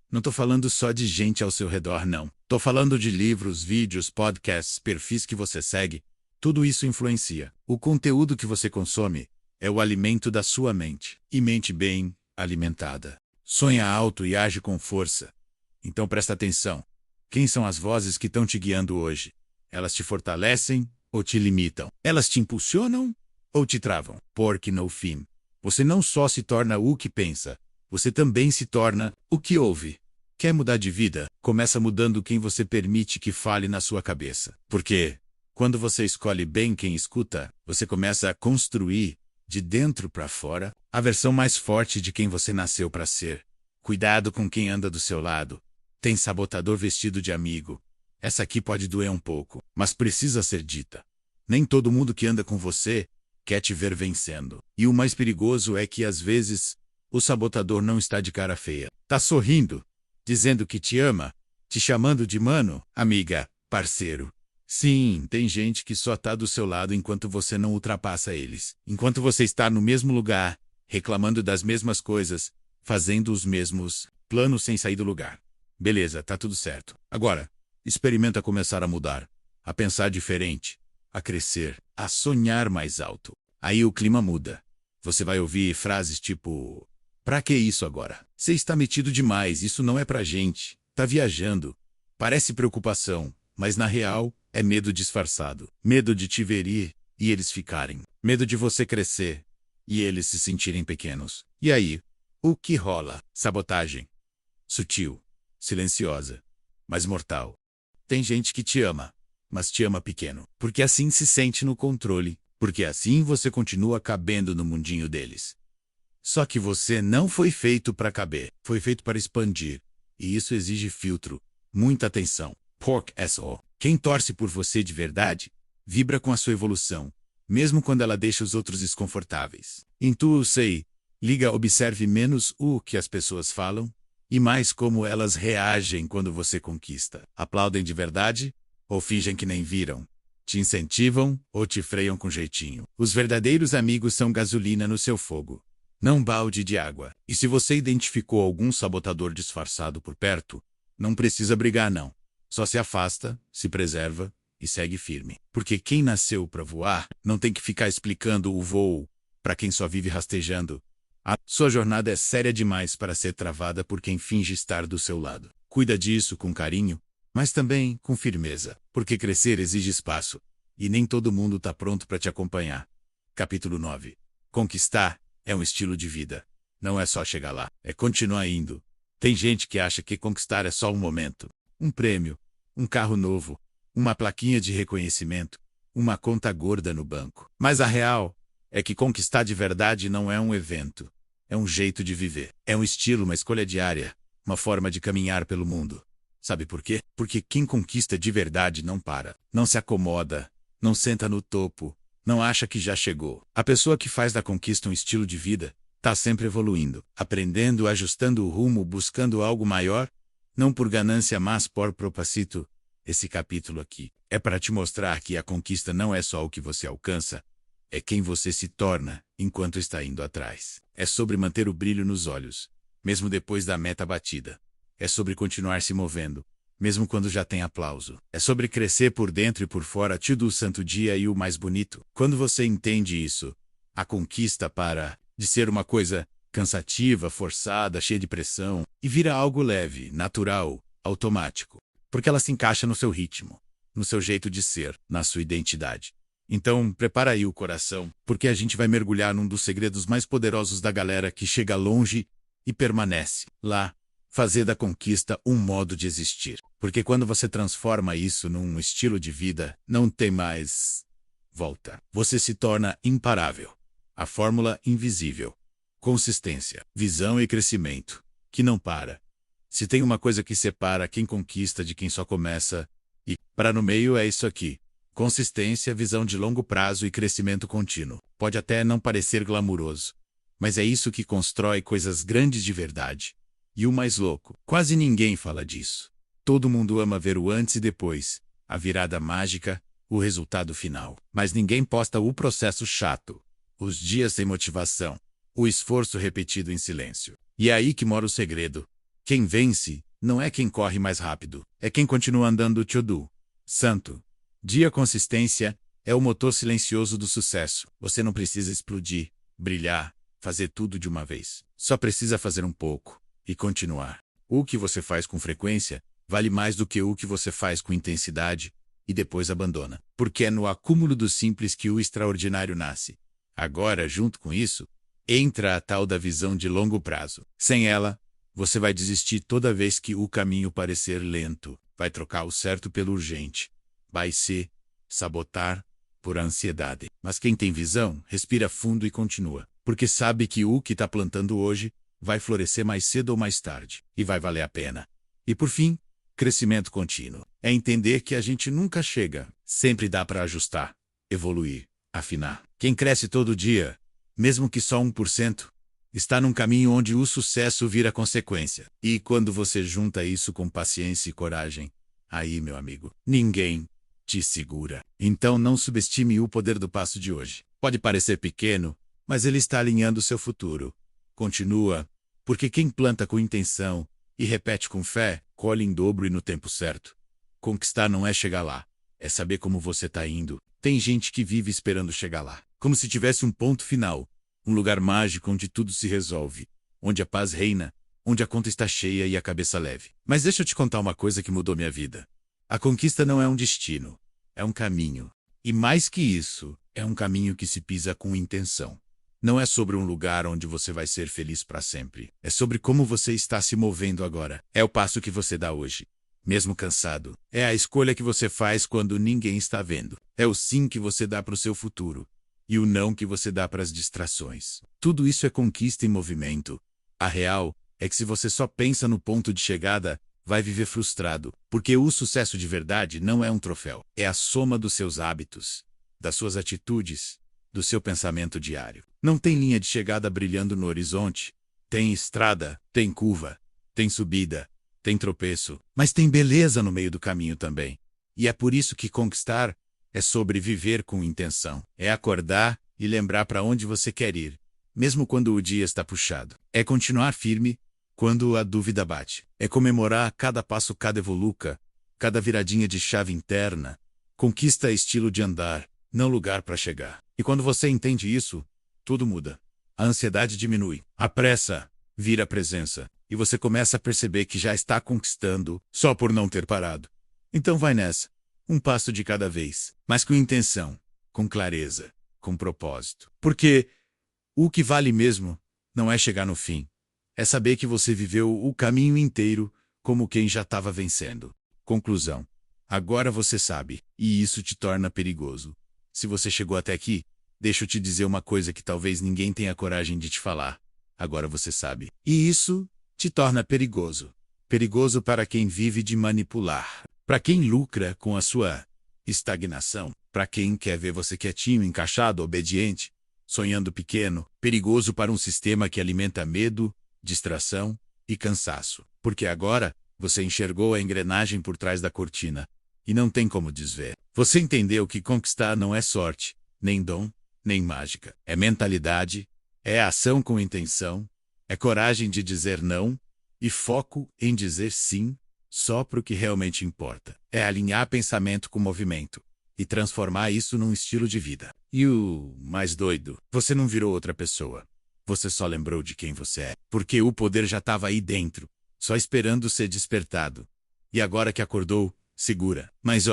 não tô falando só de gente ao seu redor, não. Tô falando de livros, vídeos, podcasts, perfis que você segue. Tudo isso influencia. O conteúdo que você consome é o alimento da sua mente. E mente bem alimentada sonha alto e age com força. Então presta atenção. Quem são as vozes que estão te guiando hoje? Elas te fortalecem ou te limitam? Elas te impulsionam ou te travam? Porque no fim, você não só se torna o que pensa, você também se torna o que ouve. Quer mudar de vida? Começa mudando quem você permite que fale na sua cabeça. Porque quando você escolhe bem quem escuta, você começa a construir, de dentro para fora, a versão mais forte de quem você nasceu para ser. Cuidado com quem anda do seu lado. Tem sabotador vestido de amigo. Essa aqui pode doer um pouco, mas precisa ser dita. Nem todo mundo que anda com você quer te ver vencendo. E o mais perigoso é que, às vezes, o sabotador não está de cara feia. Tá sorrindo, dizendo que te ama, te chamando de mano, amiga, parceiro. Sim, tem gente que só tá do seu lado enquanto você não ultrapassa eles. Enquanto você está no mesmo lugar, reclamando das mesmas coisas, fazendo os mesmos planos sem sair do lugar. Beleza, tá tudo certo. Agora, experimenta começar a mudar, a pensar diferente, a crescer, a sonhar mais alto. Aí o clima muda. Você vai ouvir frases tipo: pra que isso agora? Você está metido demais, isso não é pra gente. Tá viajando. Parece preocupação, mas na real é medo disfarçado. Medo de te ver ir e eles ficarem. Medo de você crescer e eles se sentirem pequenos. E aí, o que rola? Sabotagem. Sutil, silenciosa, mas mortal. Tem gente que te ama, mas te ama pequeno, porque assim se sente no controle. porque assim você continua cabendo no mundinho deles. Só que você não foi feito para caber, foi feito para expandir. E isso exige filtro, muita atenção. Pork SO. Quem torce por você de verdade, vibra com a sua evolução, mesmo quando ela deixa os outros desconfortáveis. Intua o sei, liga, observe menos o que as pessoas falam e mais como elas reagem quando você conquista. Aplaudem de verdade ou fingem que nem viram? Te incentivam ou te freiam com jeitinho? Os verdadeiros amigos são gasolina no seu fogo, não balde de água. E se você identificou algum sabotador disfarçado por perto, não precisa brigar não. Só se afasta, se preserva e segue firme. Porque quem nasceu para voar não tem que ficar explicando o voo para quem só vive rastejando. A sua jornada é séria demais para ser travada por quem finge estar do seu lado. Cuida disso com carinho, mas também com firmeza, porque crescer exige espaço, e nem todo mundo está pronto para te acompanhar. Capítulo 9. Conquistar é um estilo de vida. Não é só chegar lá, é continuar indo. Tem gente que acha que conquistar é só um momento. Um prêmio, um carro novo, uma plaquinha de reconhecimento, uma conta gorda no banco. Mas a real é que conquistar de verdade não é um evento. É um jeito de viver. É um estilo, uma escolha diária, uma forma de caminhar pelo mundo. Sabe por quê? Porque quem conquista de verdade não para, não se acomoda, não senta no topo, não acha que já chegou. A pessoa que faz da conquista um estilo de vida está sempre evoluindo, aprendendo, ajustando o rumo, buscando algo maior, não por ganância, mas por propósito. Esse capítulo aqui é para te mostrar que a conquista não é só o que você alcança, é quem você se torna enquanto está indo atrás. É sobre manter o brilho nos olhos, mesmo depois da meta batida. É sobre continuar se movendo, mesmo quando já tem aplauso. É sobre crescer por dentro e por fora todo o santo dia e o mais bonito. Quando você entende isso, a conquista para de ser uma coisa cansativa, forçada, cheia de pressão, e vira algo leve, natural, automático. Porque ela se encaixa no seu ritmo, no seu jeito de ser, na sua identidade. Então, prepara aí o coração, porque a gente vai mergulhar num dos segredos mais poderosos da galera que chega longe e permanece lá. Fazer da conquista um modo de existir. Porque quando você transforma isso num estilo de vida, não tem mais volta. Você se torna imparável. A fórmula invisível. Consistência, visão e crescimento, que não para. Se tem uma coisa que separa quem conquista de quem só começa, e para no meio é isso aqui. Consistência, visão de longo prazo e crescimento contínuo. Pode até não parecer glamuroso, mas é isso que constrói coisas grandes de verdade. E o mais louco, quase ninguém fala disso. Todo mundo ama ver o antes e depois, a virada mágica, o resultado final. Mas ninguém posta o processo chato, os dias sem motivação, o esforço repetido em silêncio. E é aí que mora o segredo. Quem vence não é quem corre mais rápido, é quem continua andando tiodu. Santo. Dia consistência é o motor silencioso do sucesso. Você não precisa explodir, brilhar, fazer tudo de uma vez. Só precisa fazer um pouco. E continuar. O que você faz com frequência vale mais do que o que você faz com intensidade e depois abandona. Porque é no acúmulo do simples que o extraordinário nasce. Agora, junto com isso, entra a tal da visão de longo prazo. Sem ela, você vai desistir toda vez que o caminho parecer lento. Vai trocar o certo pelo urgente. Vai se sabotar por ansiedade. Mas quem tem visão, respira fundo e continua. Porque sabe que o que está plantando hoje vai florescer mais cedo ou mais tarde, e vai valer a pena. E por fim, crescimento contínuo. É entender que a gente nunca chega, sempre dá para ajustar, evoluir, afinar. Quem cresce todo dia, mesmo que só 1%, está num caminho onde o sucesso vira consequência. E quando você junta isso com paciência e coragem, aí, meu amigo, ninguém te segura. Então não subestime o poder do passo de hoje. Pode parecer pequeno, mas ele está alinhando seu futuro. Continua, porque quem planta com intenção e repete com fé, colhe em dobro e no tempo certo. Conquistar não é chegar lá, é saber como você está indo. Tem gente que vive esperando chegar lá, como se tivesse um ponto final, um lugar mágico onde tudo se resolve, onde a paz reina, onde a conta está cheia e a cabeça leve. Mas deixa eu te contar uma coisa que mudou minha vida. A conquista não é um destino, é um caminho. E mais que isso, é um caminho que se pisa com intenção. Não é sobre um lugar onde você vai ser feliz para sempre. É sobre como você está se movendo agora. É o passo que você dá hoje, mesmo cansado. É a escolha que você faz quando ninguém está vendo. É o sim que você dá para o seu futuro, e o não que você dá para as distrações. Tudo isso é conquista em movimento. A real é que se você só pensa no ponto de chegada, vai viver frustrado, porque o sucesso de verdade não é um troféu, é a soma dos seus hábitos, das suas atitudes, do seu pensamento diário. Não tem linha de chegada brilhando no horizonte, tem estrada, tem curva, tem subida, tem tropeço, mas tem beleza no meio do caminho também. E é por isso que conquistar é sobre viver com intenção, é acordar e lembrar para onde você quer ir, mesmo quando o dia está puxado. É continuar firme quando a dúvida bate. É comemorar cada passo, cada evoluca, cada viradinha de chave interna. Conquista é estilo de andar, não lugar para chegar. E quando você entende isso, tudo muda. A ansiedade diminui, a pressa vira presença, e você começa a perceber que já está conquistando só por não ter parado. Então vai nessa, um passo de cada vez, mas com intenção, com clareza, com propósito. Porque o que vale mesmo não é chegar no fim, é saber que você viveu o caminho inteiro como quem já estava vencendo. Conclusão. Agora você sabe, e isso te torna perigoso. Se você chegou até aqui, deixa eu te dizer uma coisa que talvez ninguém tenha coragem de te falar. Agora você sabe. E isso te torna perigoso. Perigoso para quem vive de manipular. Para quem lucra com a sua estagnação. Para quem quer ver você quietinho, encaixado, obediente, sonhando pequeno. Perigoso para um sistema que alimenta medo, distração e cansaço. Porque agora você enxergou a engrenagem por trás da cortina. E não tem como desver. Você entendeu que conquistar não é sorte, nem dom, nem mágica. É mentalidade, é ação com intenção, é coragem de dizer não e foco em dizer sim só para o que realmente importa. É alinhar pensamento com movimento e transformar isso num estilo de vida. E o mais doido, você não virou outra pessoa. Você só lembrou de quem você é. Porque o poder já estava aí dentro, só esperando ser despertado. E agora que acordou, segura. Mas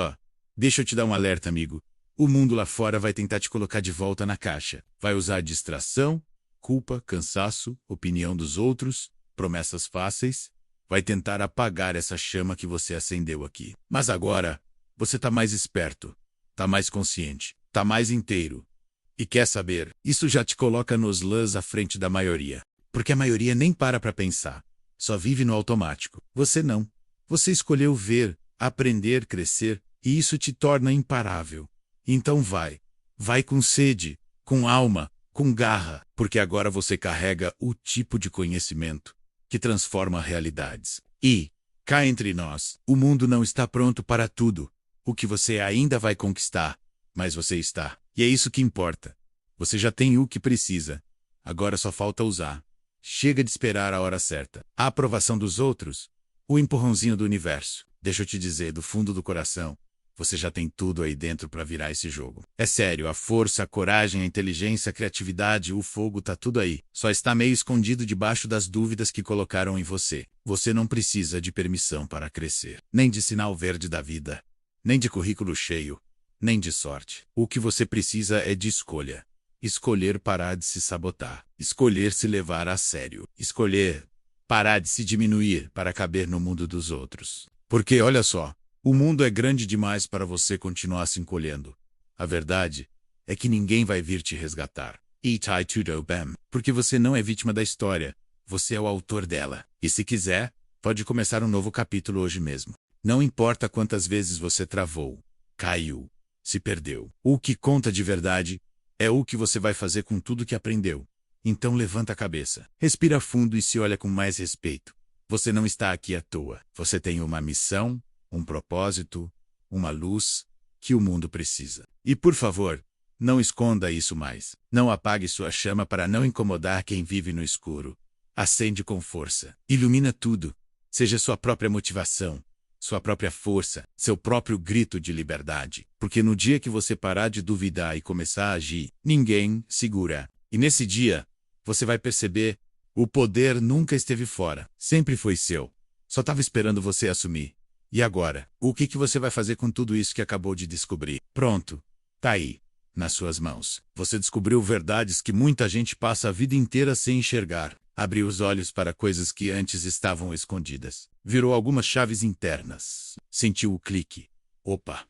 deixa eu te dar um alerta, amigo. O mundo lá fora vai tentar te colocar de volta na caixa. Vai usar distração, culpa, cansaço, opinião dos outros, promessas fáceis. Vai tentar apagar essa chama que você acendeu aqui. Mas agora, você tá mais esperto, tá mais consciente, tá mais inteiro. E quer saber, isso já te coloca nos lãs à frente da maioria. Porque a maioria nem para pensar. Só vive no automático. Você não. Você escolheu ver, aprender, crescer, e isso te torna imparável. Então vai. Vai com sede, com alma, com garra, porque agora você carrega o tipo de conhecimento que transforma realidades. E, cá entre nós, o mundo não está pronto para tudo. O que você ainda vai conquistar, mas você está. E é isso que importa. Você já tem o que precisa. Agora só falta usar. Chega de esperar a hora certa. A aprovação dos outros, o empurrãozinho do universo. Deixa eu te dizer, do fundo do coração, você já tem tudo aí dentro para virar esse jogo. É sério, a força, a coragem, a inteligência, a criatividade, o fogo, tá tudo aí. Só está meio escondido debaixo das dúvidas que colocaram em você. Você não precisa de permissão para crescer. Nem de sinal verde da vida. Nem de currículo cheio. Nem de sorte. O que você precisa é de escolha. Escolher parar de se sabotar. Escolher se levar a sério. Escolher parar de se diminuir para caber no mundo dos outros. Porque, olha só, o mundo é grande demais para você continuar se encolhendo. A verdade é que ninguém vai vir te resgatar. Itai tudo bem. Porque você não é vítima da história. Você é o autor dela. E se quiser, pode começar um novo capítulo hoje mesmo. Não importa quantas vezes você travou, caiu, se perdeu. O que conta de verdade é o que você vai fazer com tudo que aprendeu. Então levanta a cabeça, respira fundo e se olha com mais respeito. Você não está aqui à toa. Você tem uma missão, um propósito, uma luz que o mundo precisa. E por favor, não esconda isso mais. Não apague sua chama para não incomodar quem vive no escuro. Acende com força. Ilumina tudo. Seja sua própria motivação, sua própria força, seu próprio grito de liberdade. Porque no dia que você parar de duvidar e começar a agir, ninguém segura. E nesse dia, você vai perceber, o poder nunca esteve fora. Sempre foi seu. Só estava esperando você assumir. E agora, o que você vai fazer com tudo isso que acabou de descobrir? Pronto. Tá aí. Nas suas mãos. Você descobriu verdades que muita gente passa a vida inteira sem enxergar. Abriu os olhos para coisas que antes estavam escondidas. Virou algumas chaves internas. Sentiu o clique. Opa!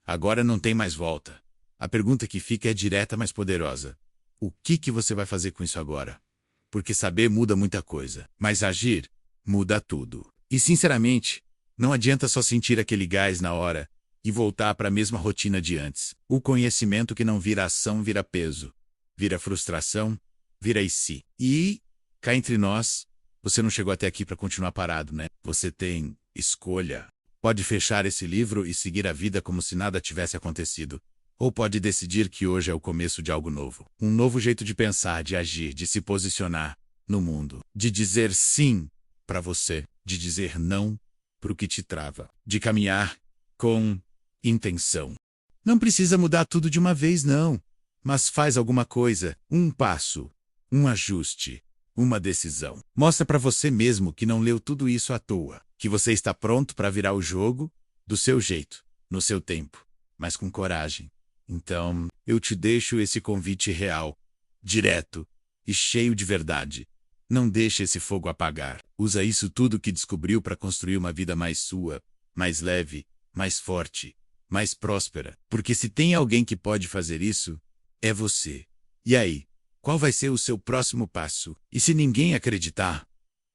Agora não tem mais volta. A pergunta que fica é direta, mas poderosa. O que você vai fazer com isso agora? Porque saber muda muita coisa, mas agir muda tudo. E sinceramente, não adianta só sentir aquele gás na hora e voltar para a mesma rotina de antes. O conhecimento que não vira ação vira peso, vira frustração, vira e si. E, cá entre nós, você não chegou até aqui para continuar parado, né? Você tem escolha. Pode fechar esse livro e seguir a vida como se nada tivesse acontecido. Ou pode decidir que hoje é o começo de algo novo. Um novo jeito de pensar, de agir, de se posicionar no mundo. De dizer sim para você, de dizer não para o que te trava. De caminhar com intenção. Não precisa mudar tudo de uma vez, não. Mas faz alguma coisa, um passo, um ajuste, uma decisão. Mostra para você mesmo que não leu tudo isso à toa. Que você está pronto para virar o jogo do seu jeito, no seu tempo, mas com coragem. Então, eu te deixo esse convite real, direto e cheio de verdade. Não deixe esse fogo apagar. Usa isso tudo que descobriu para construir uma vida mais sua, mais leve, mais forte, mais próspera. Porque se tem alguém que pode fazer isso, é você. E aí, qual vai ser o seu próximo passo? E se ninguém acreditar,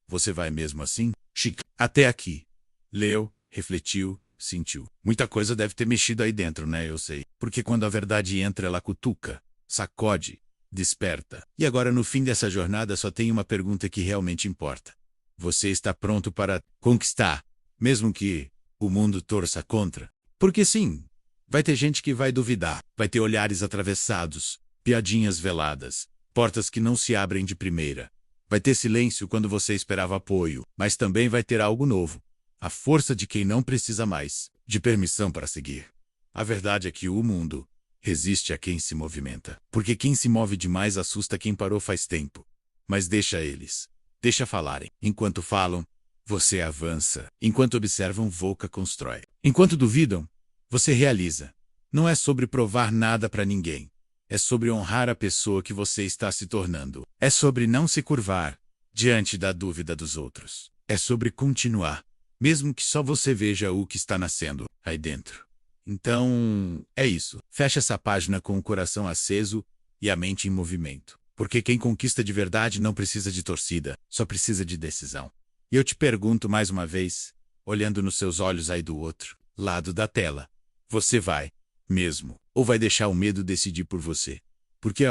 você vai mesmo assim? Chico, até aqui. Leu, refletiu, sentiu. Muita coisa deve ter mexido aí dentro, né? Eu sei. Porque quando a verdade entra, ela cutuca, sacode, desperta. E agora, no fim dessa jornada, só tem uma pergunta que realmente importa. Você está pronto para conquistar, mesmo que o mundo torça contra? Porque sim, vai ter gente que vai duvidar, vai ter olhares atravessados, piadinhas veladas, portas que não se abrem de primeira. Vai ter silêncio quando você esperava apoio, mas também vai ter algo novo. A força de quem não precisa mais de permissão para seguir. A verdade é que o mundo resiste a quem se movimenta. Porque quem se move demais assusta quem parou faz tempo. Mas deixa eles. Deixa falarem. Enquanto falam, você avança. Enquanto observam, Volca constrói. Enquanto duvidam, você realiza. Não é sobre provar nada para ninguém. É sobre honrar a pessoa que você está se tornando. É sobre não se curvar diante da dúvida dos outros. É sobre continuar, mesmo que só você veja o que está nascendo aí dentro. Então, é isso. Fecha essa página com o coração aceso e a mente em movimento. Porque quem conquista de verdade não precisa de torcida, só precisa de decisão. E eu te pergunto mais uma vez, olhando nos seus olhos aí do outro lado da tela, você vai mesmo? Ou vai deixar o medo decidir por você? Porque,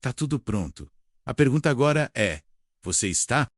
tá tudo pronto. A pergunta agora é, você está?